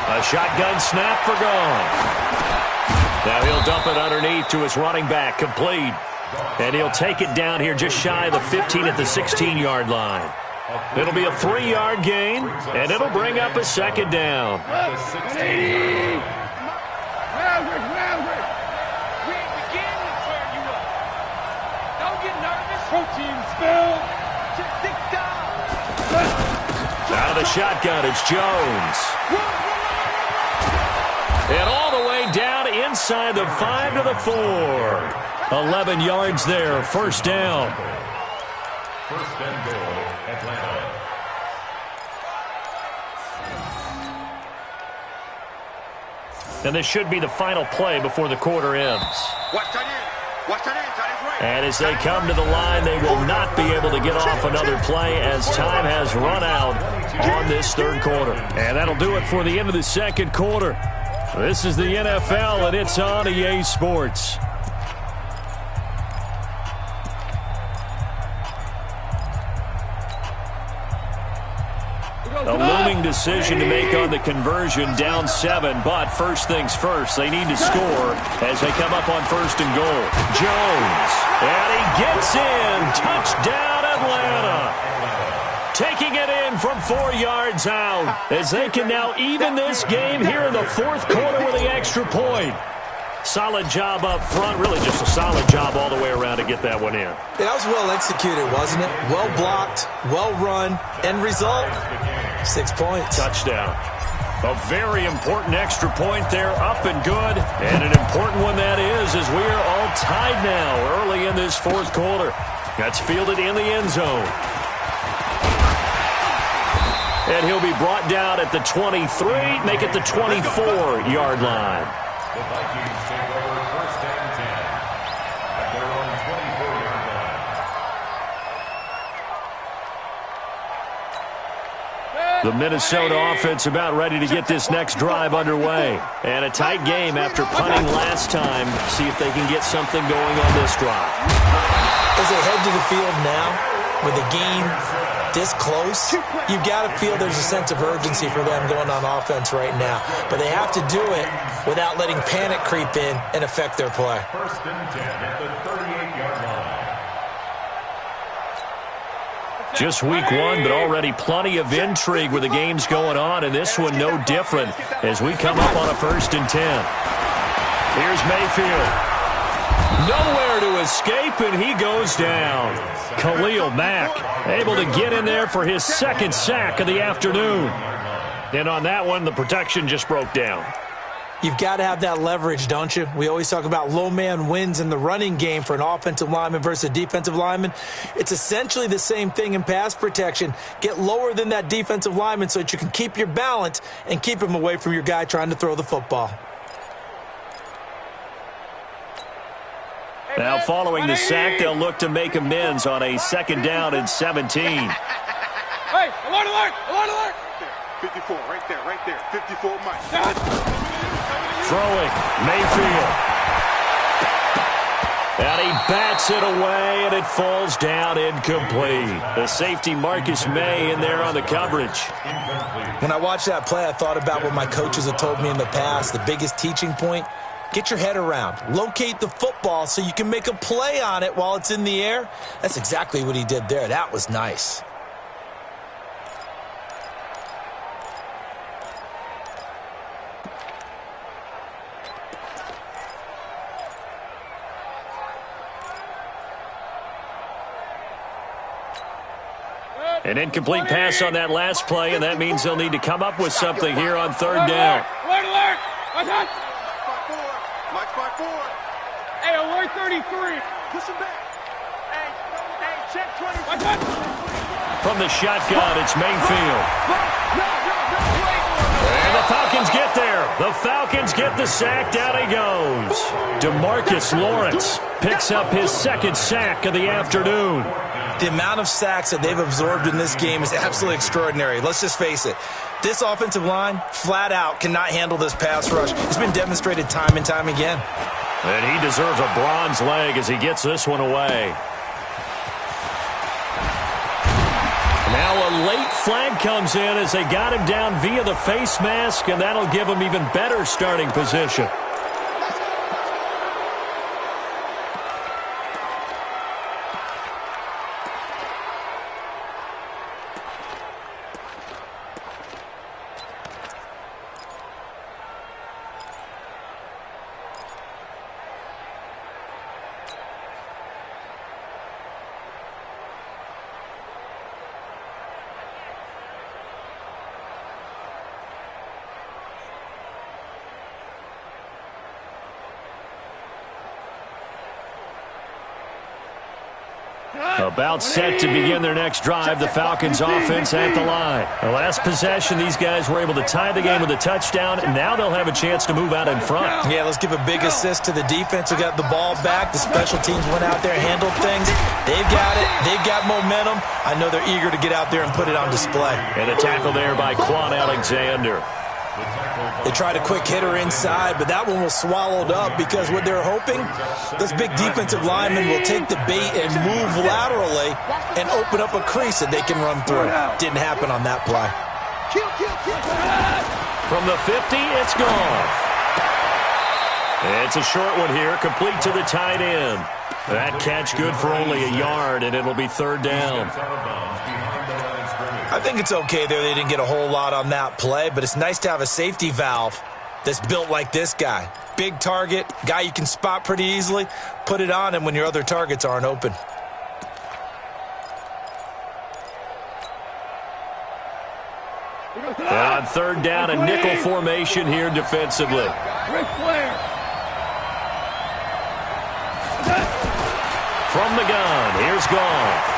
A shotgun snap for gone. Now he'll dump it underneath to his running back, complete. And he'll take it down here just shy of the 15 at the 16-yard line. It'll be a 3-yard gain, and it'll bring up a 2nd down. Out of the shotgun, it's Jones. And all the way down inside the 5 to the 4. 11 yards there, 1st down. First and goal, Atlanta. And this should be the final play before the quarter ends. And as they come to the line, they will not be able to get off another play as time has run out on this 3rd quarter. And that'll do it for the end of the 2nd quarter. This is the NFL, and it's on EA Sports. A looming decision to make on the conversion, down 7, but first things first, they need to score as they come up on 1st and goal. Jones, and he gets in. Touchdown, Atlanta. Taking it in from 4 yards out as they can now even this game here in the 4th quarter with the extra point. Solid job up front, really just a solid job all the way around to get that one in. Yeah, that was well executed, wasn't it? Well blocked, well run, end result, 6 points. Touchdown. A very important extra point there, up and good. And an important one that is, as we are all tied now early in this 4th quarter. That's fielded in the end zone. And he'll be brought down at the 23, make it the 24-yard line. The Vikings take over 1st and 10 at their own 24-yard line. The Minnesota offense about ready to get this next drive underway. And a tight game after punting last time. See if they can get something going on this drive. As they head to the field now, with the game this close, you've got to feel there's a sense of urgency for them going on offense right now. But they have to do it without letting panic creep in and affect their play. 1st and 10 at the 38-yard line. Just week 1, but already plenty of intrigue with the games going on, and this one no different as we come up on a 1st and 10. Here's Mayfield. Nowhere to escape, and he goes down. Khalil Mack able to get in there for his 2nd sack of the afternoon. And on that one, the protection just broke down. You've got to have that leverage, don't you? We always talk about low man wins in the running game for an offensive lineman versus a defensive lineman. It's essentially the same thing in pass protection. Get lower than that defensive lineman so that you can keep your balance and keep him away from your guy trying to throw the football. Now following the sack, they'll look to make amends on a 2nd down and 17. Hey, alert, alert, alert, alert. 54, right there, 54, Mike. Throwing, Mayfield. And he bats it away, and it falls down incomplete. The safety, Marcus May, in there on the coverage. When I watched that play, I thought about what my coaches have told me in the past. The biggest teaching point, Get your head around. Locate the football so you can make a play on it while it's in the air. That's exactly what he did there. That was nice. An incomplete pass on that last play, and that means they'll need to come up with something here on third down. Alert! Mike 5-4. Hey, alert 33. Push him back. Hey, check 20. From the shotgun, it's Mayfield. And the Falcons get there. The Falcons get the sack. Down he goes. DeMarcus Lawrence picks up his second sack of the afternoon. The amount of sacks that they've absorbed in this game is absolutely extraordinary. Let's just face it. This offensive line, flat out, cannot handle this pass rush. It's been demonstrated time and time again. And he deserves a bronze leg as he gets this one away. Now a late flag comes in as they got him down via the face mask, and that'll give him even better starting position. About set to begin their next drive, the Falcons offense at the line. The last possession, these guys were able to tie the game with a touchdown, and now they'll have a chance to move out in front. Yeah, let's give a big assist to the defense who got the ball back. The special teams went out there and handled things. They've got it. They've got momentum. I know they're eager to get out there and put it on display. And a tackle there by Quan Alexander. They tried a quick hitter inside, but that one was swallowed up because what they're hoping, those big defensive linemen will take the bait and move laterally and open up a crease that they can run through. Didn't happen on that play. From the 50, it's gone. It's a short one here, complete to the tight end. That catch good for only a yard, and it'll be third down. I think it's okay there. They didn't get a whole lot on that play, but it's nice to have a safety valve that's built like this guy. Big target, guy you can spot pretty easily. Put it on him when your other targets aren't open. And on third down, a nickel formation here defensively. From the gun, here's Goff.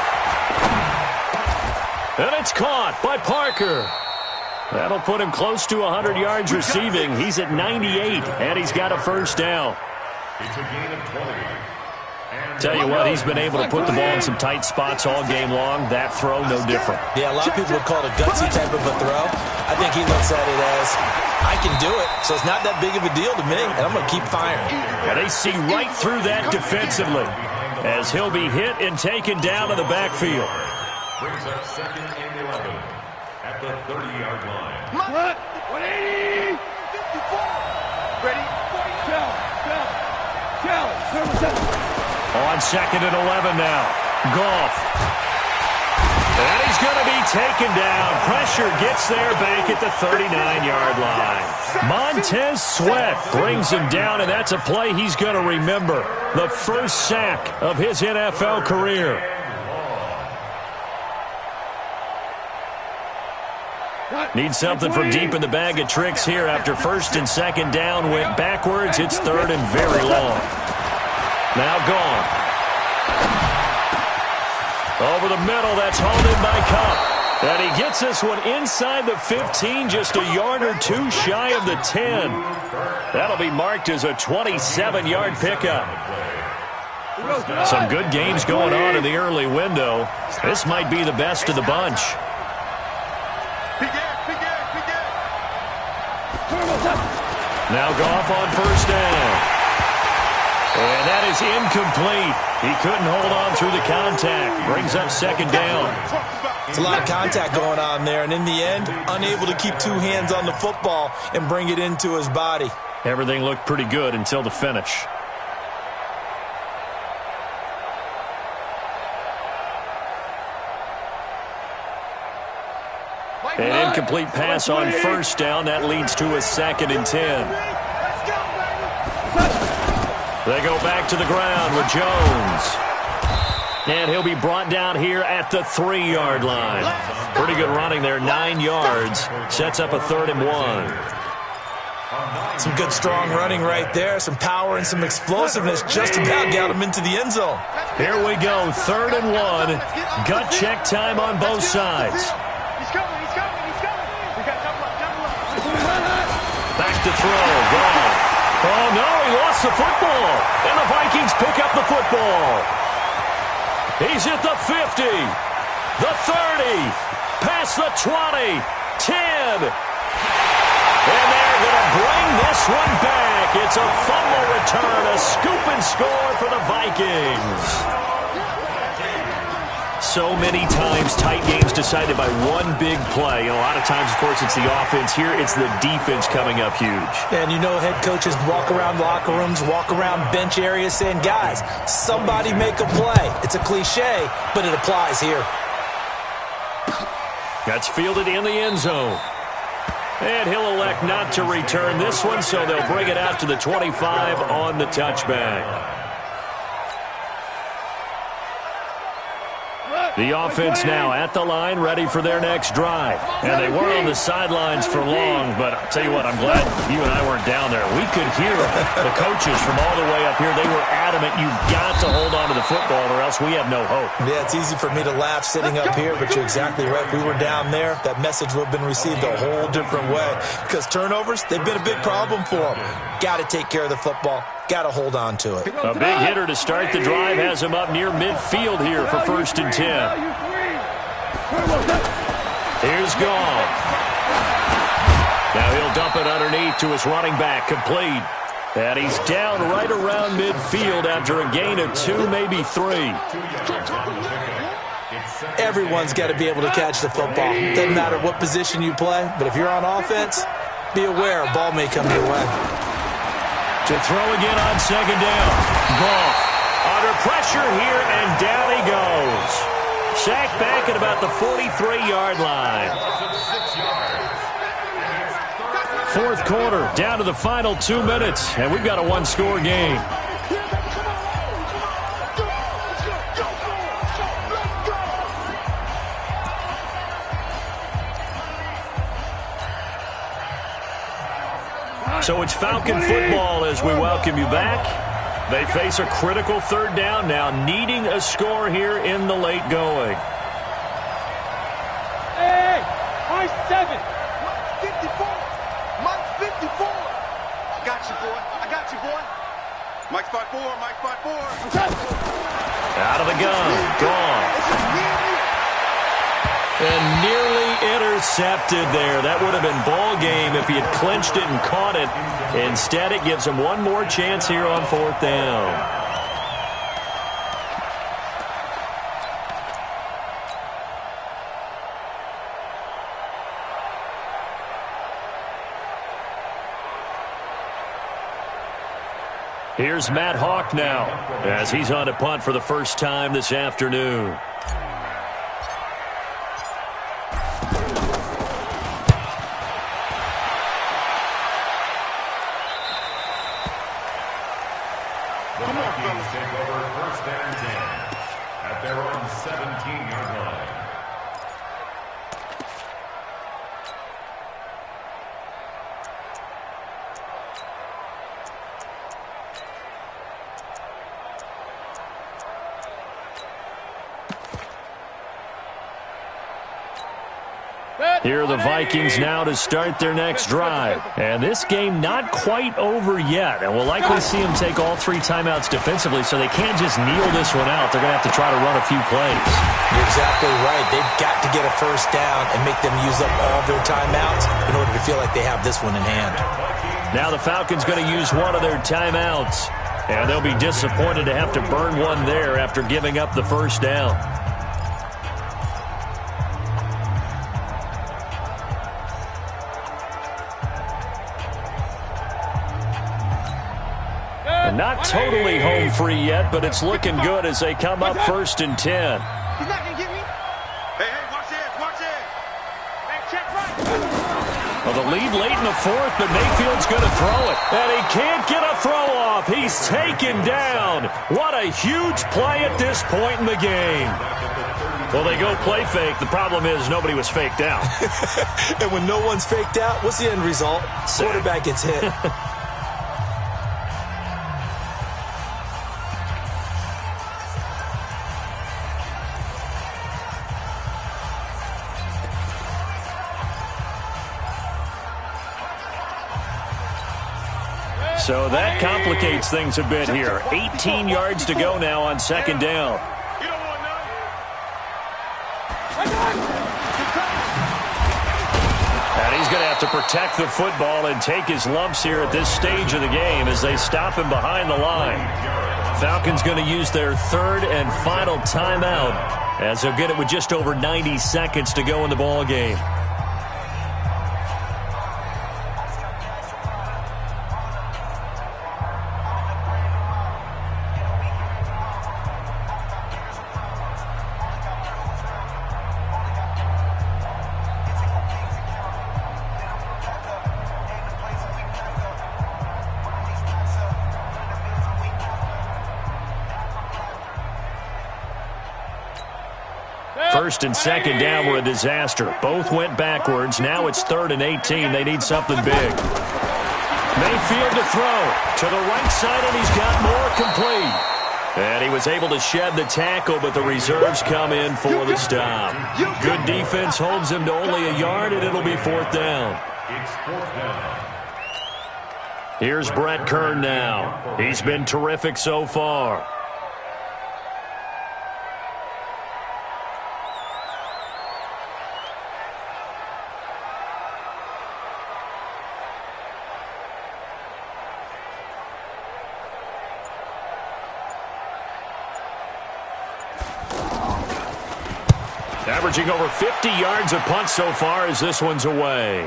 And it's caught by Parker. That'll put him close to 100 yards receiving. He's at 98, and he's got a first down. It's a gain of 20. Tell you what, he's been able to put the ball in some tight spots all game long. That throw, no different. Yeah, a lot of people would call it a gutsy type of a throw. I think he looks at it as, I can do it, so it's not that big of a deal to me, and I'm going to keep firing. And they see right through that defensively as he'll be hit and taken down to the backfield. Brings up second and 11 at the 30-yard line. 180. 54. Ready? On second and 11 now. Goff. And he's going to be taken down. Pressure gets there back at the 39-yard line. Montez Sweat brings him down, and that's a play he's going to remember. The first sack of his NFL career. Need something from deep in the bag of tricks here after first and second down went backwards. It's third and very long. Now gone. Over the middle, that's hauled in by Cup. And he gets this one inside the 15, just a yard or two shy of the 10. That'll be marked as a 27-yard pickup. Some good games going on in the early window. This might be the best of the bunch. Now Goff on first down. And that is incomplete. He couldn't hold on through the contact. Brings up second down. It's a lot of contact going on there, and in the end, unable to keep two hands on the football and bring it into his body. Everything looked pretty good until the finish. An incomplete pass on first down. That leads to a 2nd and 10. They go back to the ground with Jones. And he'll be brought down here at the 3-yard line. Pretty good running there, 9 yards. Sets up a 3rd and 1. Some good strong running right there. Some power and some explosiveness just about got him into the end zone. Here we go, 3rd and 1. Gut check time on both sides. Back to throw. Gone. Oh, no, he lost the football. And the Vikings pick up the football. He's at the 50, the 30, past the 20, 10. And they're going to bring this one back. It's a fumble return, a scoop and score for the Vikings. So many times tight games decided by one big play. A lot of times, of course, it's the offense. Here, it's the defense coming up huge. And you know head coaches walk around locker rooms, walk around bench areas saying, guys, somebody make a play. It's a cliche, but it applies here. That's fielded in the end zone. And he'll elect not to return this one, so they'll bring it out to the 25 on the touchback. The offense now at the line, ready for their next drive. And they weren't on the sidelines for long, but I'll tell you what, I'm glad you and I weren't down there. We could hear the coaches from all the way up here. They were adamant, you've got to hold on to the football or else we have no hope. Yeah, it's easy for me to laugh sitting up here, but you're exactly right. If we were down there, that message would have been received a whole different way. Because turnovers, they've been a big problem for them. Got to take care of the football. Got to hold on to it. A big hitter to start the drive has him up near midfield here for 1st and 10. Here's Gone. Now he'll dump it underneath to his running back, complete. And he's down right around midfield after a gain of 2, maybe 3. Everyone's got to be able to catch the football. Doesn't matter what position you play, but if you're on offense, be aware a ball may come your way. To throw again on 2nd down. Goff under pressure here, and down he goes. Sacked back at about the 43-yard line. 4th quarter, down to the final 2 minutes, and we've got a 1-score game. So it's Falcon football as we welcome you back. They face a critical 3rd down now, needing a score here in the late going. Hey, Mike 7. Mike 54. Mike 54. I got you, boy. I got you, boy. Mike 54. Mike 54. Out of the gun. Gone. And nearly intercepted there. That would have been ball game if he had clinched it and caught it. Instead, it gives him one more chance here on 4th down. Here's Matt Hawk now as he's on to punt for the first time this afternoon. The Vikings take over 1st and 10 at their own 17-yard line. Here are the Vikings now to start their next drive. And this game not quite over yet. And we'll likely see them take all 3 timeouts defensively, so they can't just kneel this one out. They're going to have to try to run a few plays. You're exactly right. They've got to get a 1st down and make them use up all their timeouts in order to feel like they have this one in hand. Now the Falcons going to use one of their timeouts. And they'll be disappointed to have to burn one there after giving up the 1st down. Not totally home free yet, but it's looking good as they come up 1st and 10. He's not going to get me. Hey, watch this, watch this. Hey, check right. Well, the lead late in the 4th, but Mayfield's going to throw it. And he can't get a throw off. He's taken down. What a huge play at this point in the game. Well, they go play fake. The problem is nobody was faked out. And when no one's faked out, what's the end result? Quarterback gets hit. So that complicates things a bit here. 18 yards to go now on 2nd down. And he's going to have to protect the football and take his lumps here at this stage of the game as they stop him behind the line. Falcons going to use their 3rd and final timeout as they'll get it with just over 90 seconds to go in the ball game. First and 2nd down were a disaster. Both went backwards. Now it's 3rd and 18. They need something big. Mayfield to throw. To the right side, and he's got more complete. And he was able to shed the tackle, but the reserves come in for the stop. Good defense holds him to only a yard, and it'll be 4th down. It's 4th down. Here's Brett Kern now. He's been terrific so far. Averaging over 50 yards a punt so far as this one's away.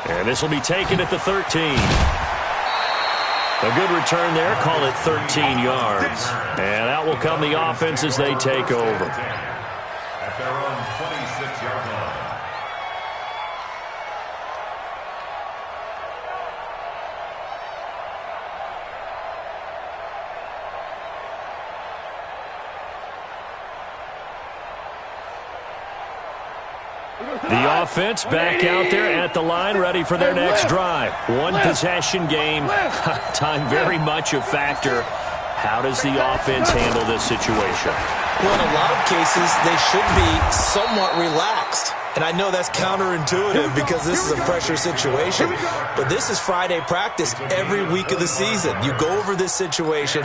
And this will be taken at the 13. A good return there. Call it 13 yards. And out will come the offense as they take over. At their own 26-yard line. The offense back out there at the line, ready for their next drive. One possession game. Time very much a factor. How does the offense handle this situation? Well, in a lot of cases, they should be somewhat relaxed. And I know that's counterintuitive because this is a pressure situation. But this is Friday practice every week of the season. You go over this situation,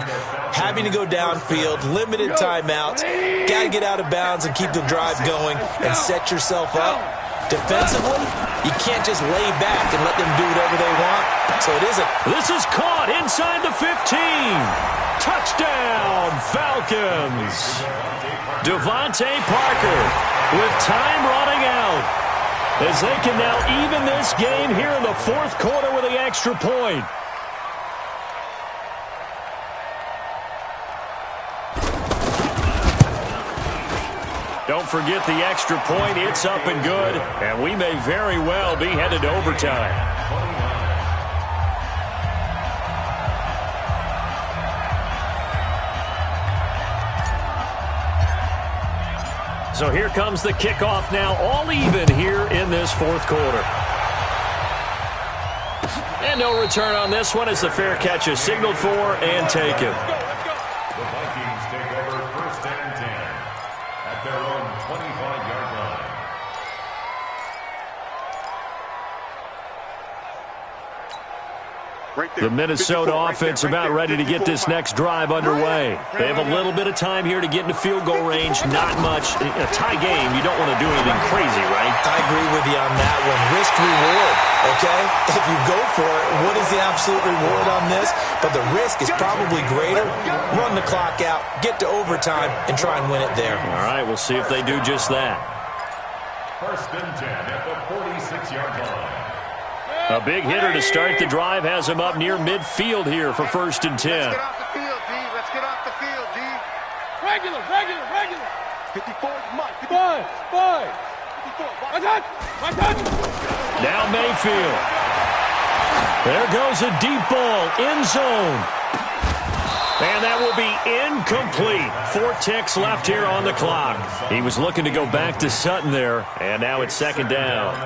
having to go downfield, limited timeouts, got to get out of bounds and keep the drive going and set yourself up. Defensively, you can't just lay back and let them do whatever they want. So it isn't. This is caught inside the 15. Touchdown, Falcons. Devontae Parker with time running out as they can now even this game here in the 4th quarter with the extra point. Don't forget the extra point. It's up and good, and we may very well be headed to overtime. So here comes the kickoff now, all even here in this 4th quarter. And no return on this one as the fair catch is signaled for and taken. The Vikings take over 1st and 10 at their own 25-yard line. The Minnesota offense about ready to get this next drive underway. They have a little bit of time here to get into field goal range. Not much. A tie game, you don't want to do anything crazy, right? I agree with you on that one. Risk-reward, okay? If you go for it, what is the absolute reward on this? But the risk is probably greater. Run the clock out, get to overtime, and try and win it there. All right, we'll see if they do just that. 1st and 10 at the 46-yard line. A big hitter to start the drive has him up near midfield here for 1st and 10. Let's get off the field, D. Let's get off the field, D. Regular. 54 is Mike. 55. 54. My touch. Now Mayfield. There goes a deep ball, end zone. And that will be incomplete. 4 ticks left here on the clock. He was looking to go back to Sutton there, and now it's 2nd down.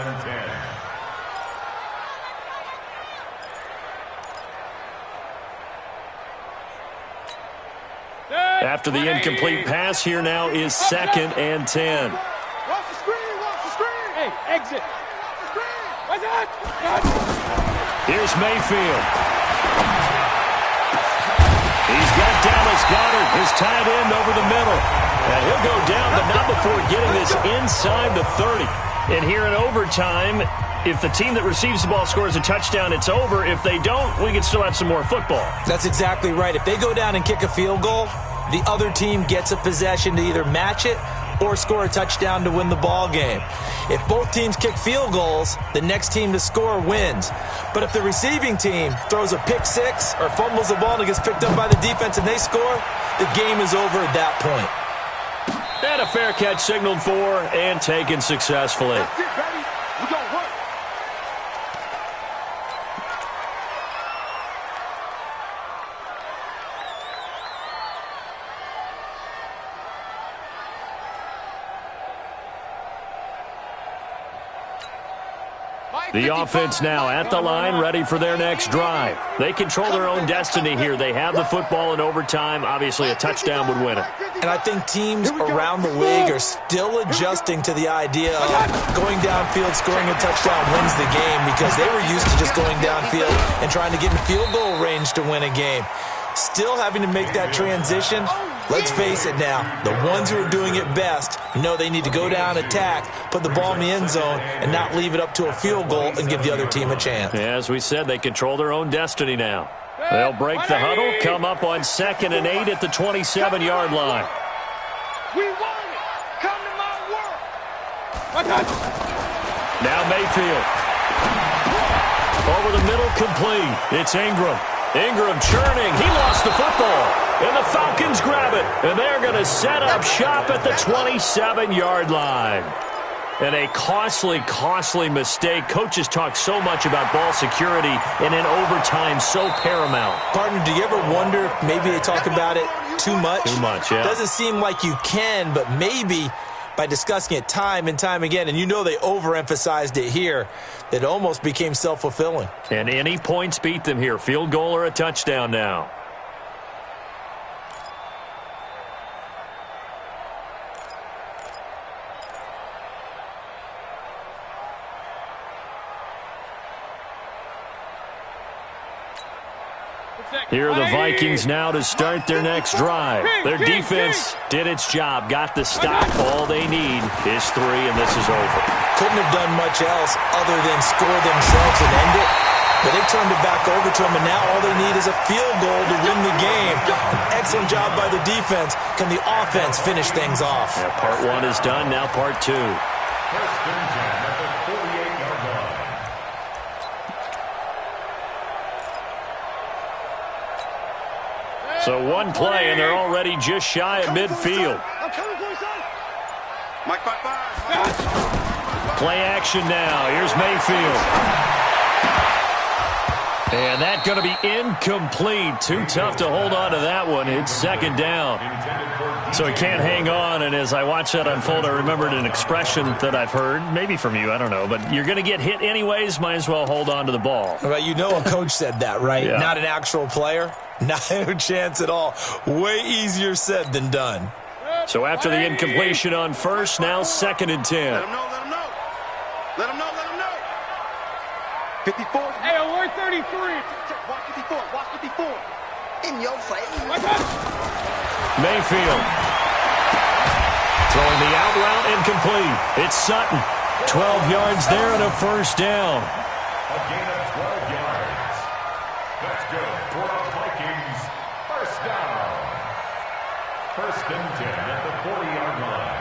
After the incomplete pass, here now is 2nd and 10. Watch the screen. Hey, exit. What's that? Here's Mayfield. He's got Dallas Goedert, his tight end, over the middle. And he'll go down, but not before getting this inside the 30. And here in overtime, if the team that receives the ball scores a touchdown, it's over. If they don't, we can still have some more football. That's exactly right. If they go down and kick a field goal, the other team gets a possession to either match it or score a touchdown to win the ball game. If both teams kick field goals, the next team to score wins. But if the receiving team throws a pick six or fumbles the ball and it gets picked up by the defense and they score, the game is over at that point. And a fair catch signaled for and taken successfully. That's it, baby. We're going to work. The offense now at the line, ready for their next drive. They control their own destiny here. They have the football in overtime. Obviously, a touchdown would win it. And I think teams around the league are still adjusting to the idea of going downfield, scoring a touchdown wins the game, because they were used to just going downfield and trying to get in field goal range to win a game. Still having to make that transition. Let's face it now, the ones who are doing it best know they need to go down, attack, put the ball in the end zone, and not leave it up to a field goal and give the other team a chance. As we said, they control their own destiny now. They'll break the huddle, come up on 2nd and 8 at the 27-yard line. We want it. Come to my world. Now Mayfield. Over the middle, complete. It's Ingram. Ingram churning. He lost the football. And the Falcons grab it. And they're going to set up shop at the 27-yard line. And a costly mistake. Coaches talk so much about ball security, and in overtime, so paramount. Partner, do you ever wonder if maybe they talk about it too much? Too much, yeah. Doesn't seem like you can, but maybe by discussing it time and time again, and you know they overemphasized it here, it almost became self-fulfilling. And any points beat them here. Field goal or a touchdown now. Here are the Vikings now to start their next drive. Their defense did its job, got the stop. All they need is 3, and this is over. Couldn't have done much else other than score themselves and end it. But they turned it back over to them, and now all they need is a field goal to win the game. An excellent job by the defense. Can the offense finish things off? Yeah, part 1 is done, now part 2. First and 10 at the 48-yard line. So one play, and they're already just shy of midfield. I'm coming for you, son. Mike 5-5. Play action now. Here's Mayfield. And that's going to be incomplete. Too tough to hold on to that one. It's 2nd down. So he can't hang on, and as I watch that unfold, I remembered an expression that I've heard, maybe from you, I don't know, but you're going to get hit anyways, might as well hold on to the ball. Well, you know a coach said that, right? Yeah. Not an actual player. Not a chance at all. Way easier said than done. So after the incompletion on first, now 2nd and 10. Let him know. Let him know. 54. Hey, alert 33. Watch 54. Watch 54. In your face. Mayfield. Throwing the out route incomplete. It's Sutton. 12 yards there and a first down. A gain of 12 yards. That's good for the Vikings. First down. 1st and 10 at the 40-yard line.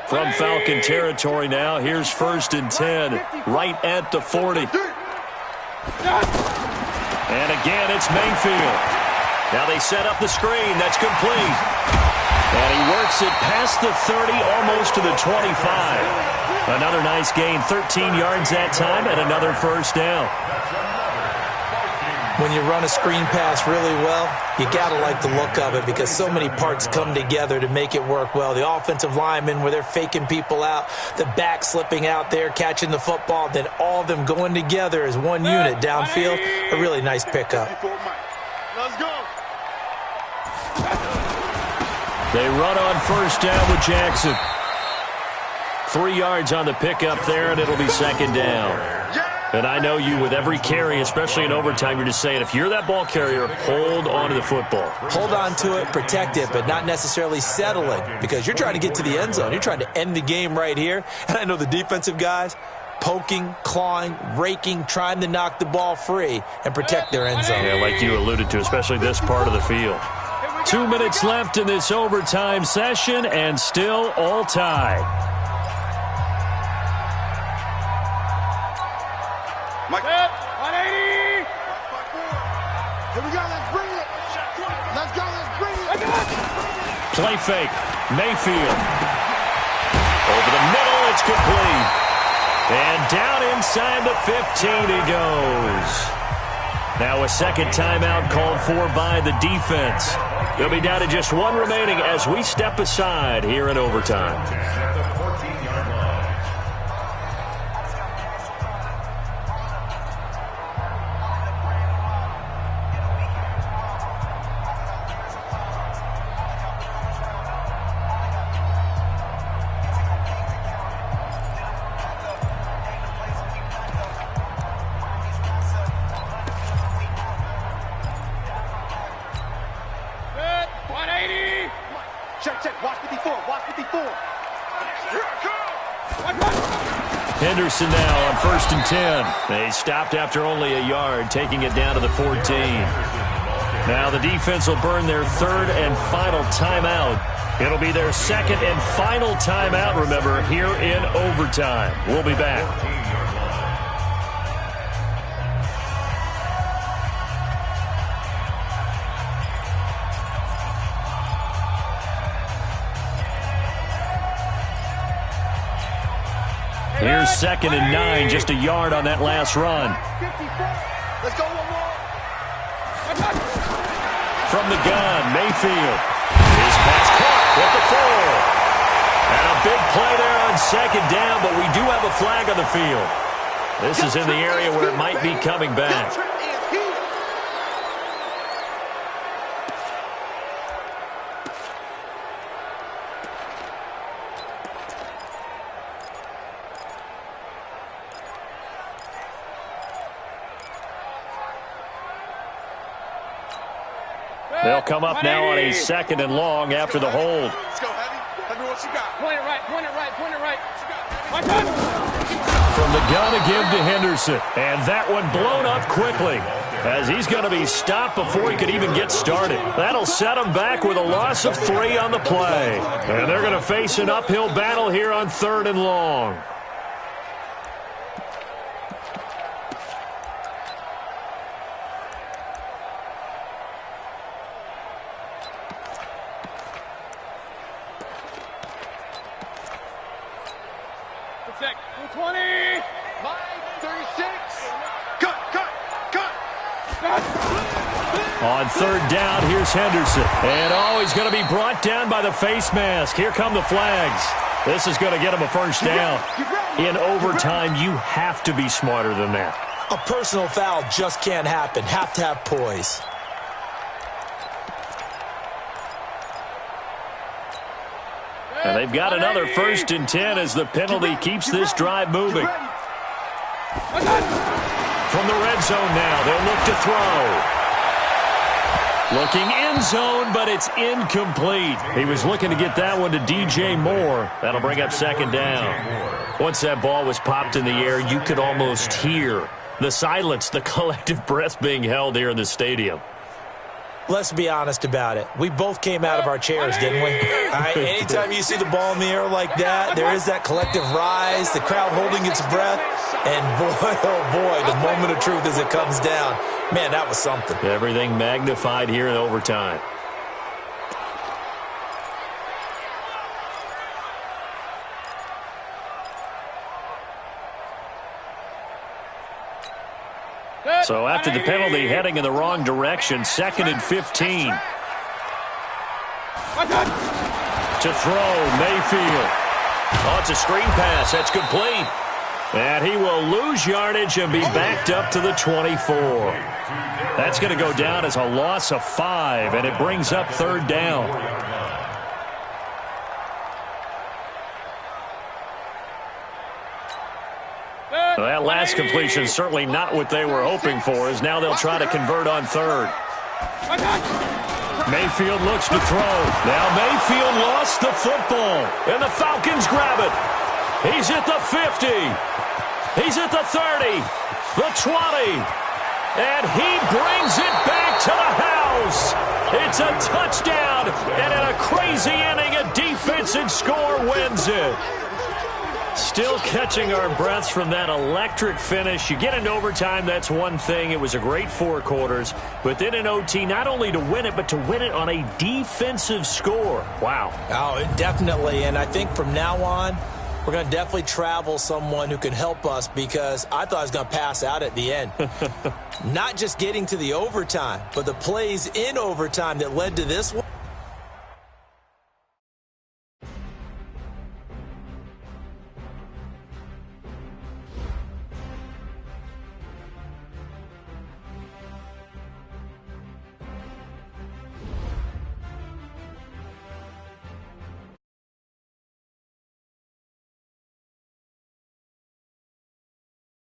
From Falcon territory now, here's 1st and 10, right at the 40. And again, it's Mayfield. Now they set up the screen. That's complete. And he works it past the 30, almost to the 25. Another nice gain, 13 yards that time, and another 1st down. When you run a screen pass really well, you got to like the look of it because so many parts come together to make it work well. The offensive linemen, where they're faking people out, the back slipping out there, catching the football, then all of them going together as one unit downfield. A really nice pickup. Let's go. They run on 1st down with Jackson. 3 yards on the pickup there, and it'll be 2nd down. And I know you, with every carry, especially in overtime, you're just saying, if you're that ball carrier, hold on to the football. Hold on to it, protect it, but not necessarily settling because you're trying to get to the end zone. You're trying to end the game right here. And I know the defensive guys, poking, clawing, raking, trying to knock the ball free and protect their end zone. Yeah, like you alluded to, especially this part of the field. 2 minutes left in this overtime session, and still all tied. Mike. 180. Here we go. Let's bring it. Let's go. Let's bring it. Play fake. Mayfield. Over the middle. It's complete. And down inside the 15 he goes. Now a 2nd timeout called for by the defense. They'll be down to just 1 remaining as we step aside here in overtime. Henderson now on 1st and 10. They stopped after only a yard, taking it down to the 14. Now the defense will burn their 3rd and final timeout. It'll be their 2nd and final timeout, remember, here in overtime. We'll be back. Here's 2nd and 9, just a yard on that last run. Let's go one more. From the gun, Mayfield. His pass caught with the 4. And a big play there on 2nd down, but we do have a flag on the field. This is in the area where it might be coming back. They'll come up now on a 2nd and long after the hold. Let's go, Heavy. Tell me what you got. Point it right, point it right, point it right. From the gun to give to Henderson. And that one blown up quickly as he's going to be stopped before he could even get started. That'll set him back with a loss of 3 on the play. And they're going to face an uphill battle here on 3rd and long. On 3rd down, here's Henderson. And, he's going to be brought down by the face mask. Here come the flags. This is going to get him a 1st down. In overtime, you have to be smarter than that. A personal foul just can't happen. Have to have poise. And they've got another 1st and 10 as the penalty keeps this drive moving. From the red zone now, they'll look to throw. Looking end zone, but it's incomplete. He was looking to get that one to DJ Moore. That'll bring up 2nd down. Once that ball was popped in the air, you could almost hear the silence, the collective breath being held here in the stadium. Let's be honest about it. We both came out of our chairs, didn't we? All right, anytime you see the ball in the air like that, there is that collective rise, the crowd holding its breath, and boy, oh boy, the moment of truth as it comes down. Man, that was something. Everything magnified here in overtime. So after the penalty, heading in the wrong direction, 2nd and 15. To throw, Mayfield. Oh, it's a screen pass. That's complete. And he will lose yardage and be backed up to the 24. That's going to go down as a loss of 5, and it brings up 3rd down. Well, that last completion is certainly not what they were hoping for, as now they'll try to convert on 3rd. Mayfield looks to throw. Now Mayfield lost the football, and the Falcons grab it. He's at the 50. He's at the 30, the 20, and he brings it back to the house. It's a touchdown, and in a crazy inning, a defensive score wins it. Still catching our breaths from that electric finish. You get into overtime, that's one thing. It was a great 4 quarters. But then in OT, not only to win it, but to win it on a defensive score. Wow. Oh, definitely. And I think from now on, we're going to definitely travel someone who can help us, because I thought I was going to pass out at the end. Not just getting to the overtime, but the plays in overtime that led to this one.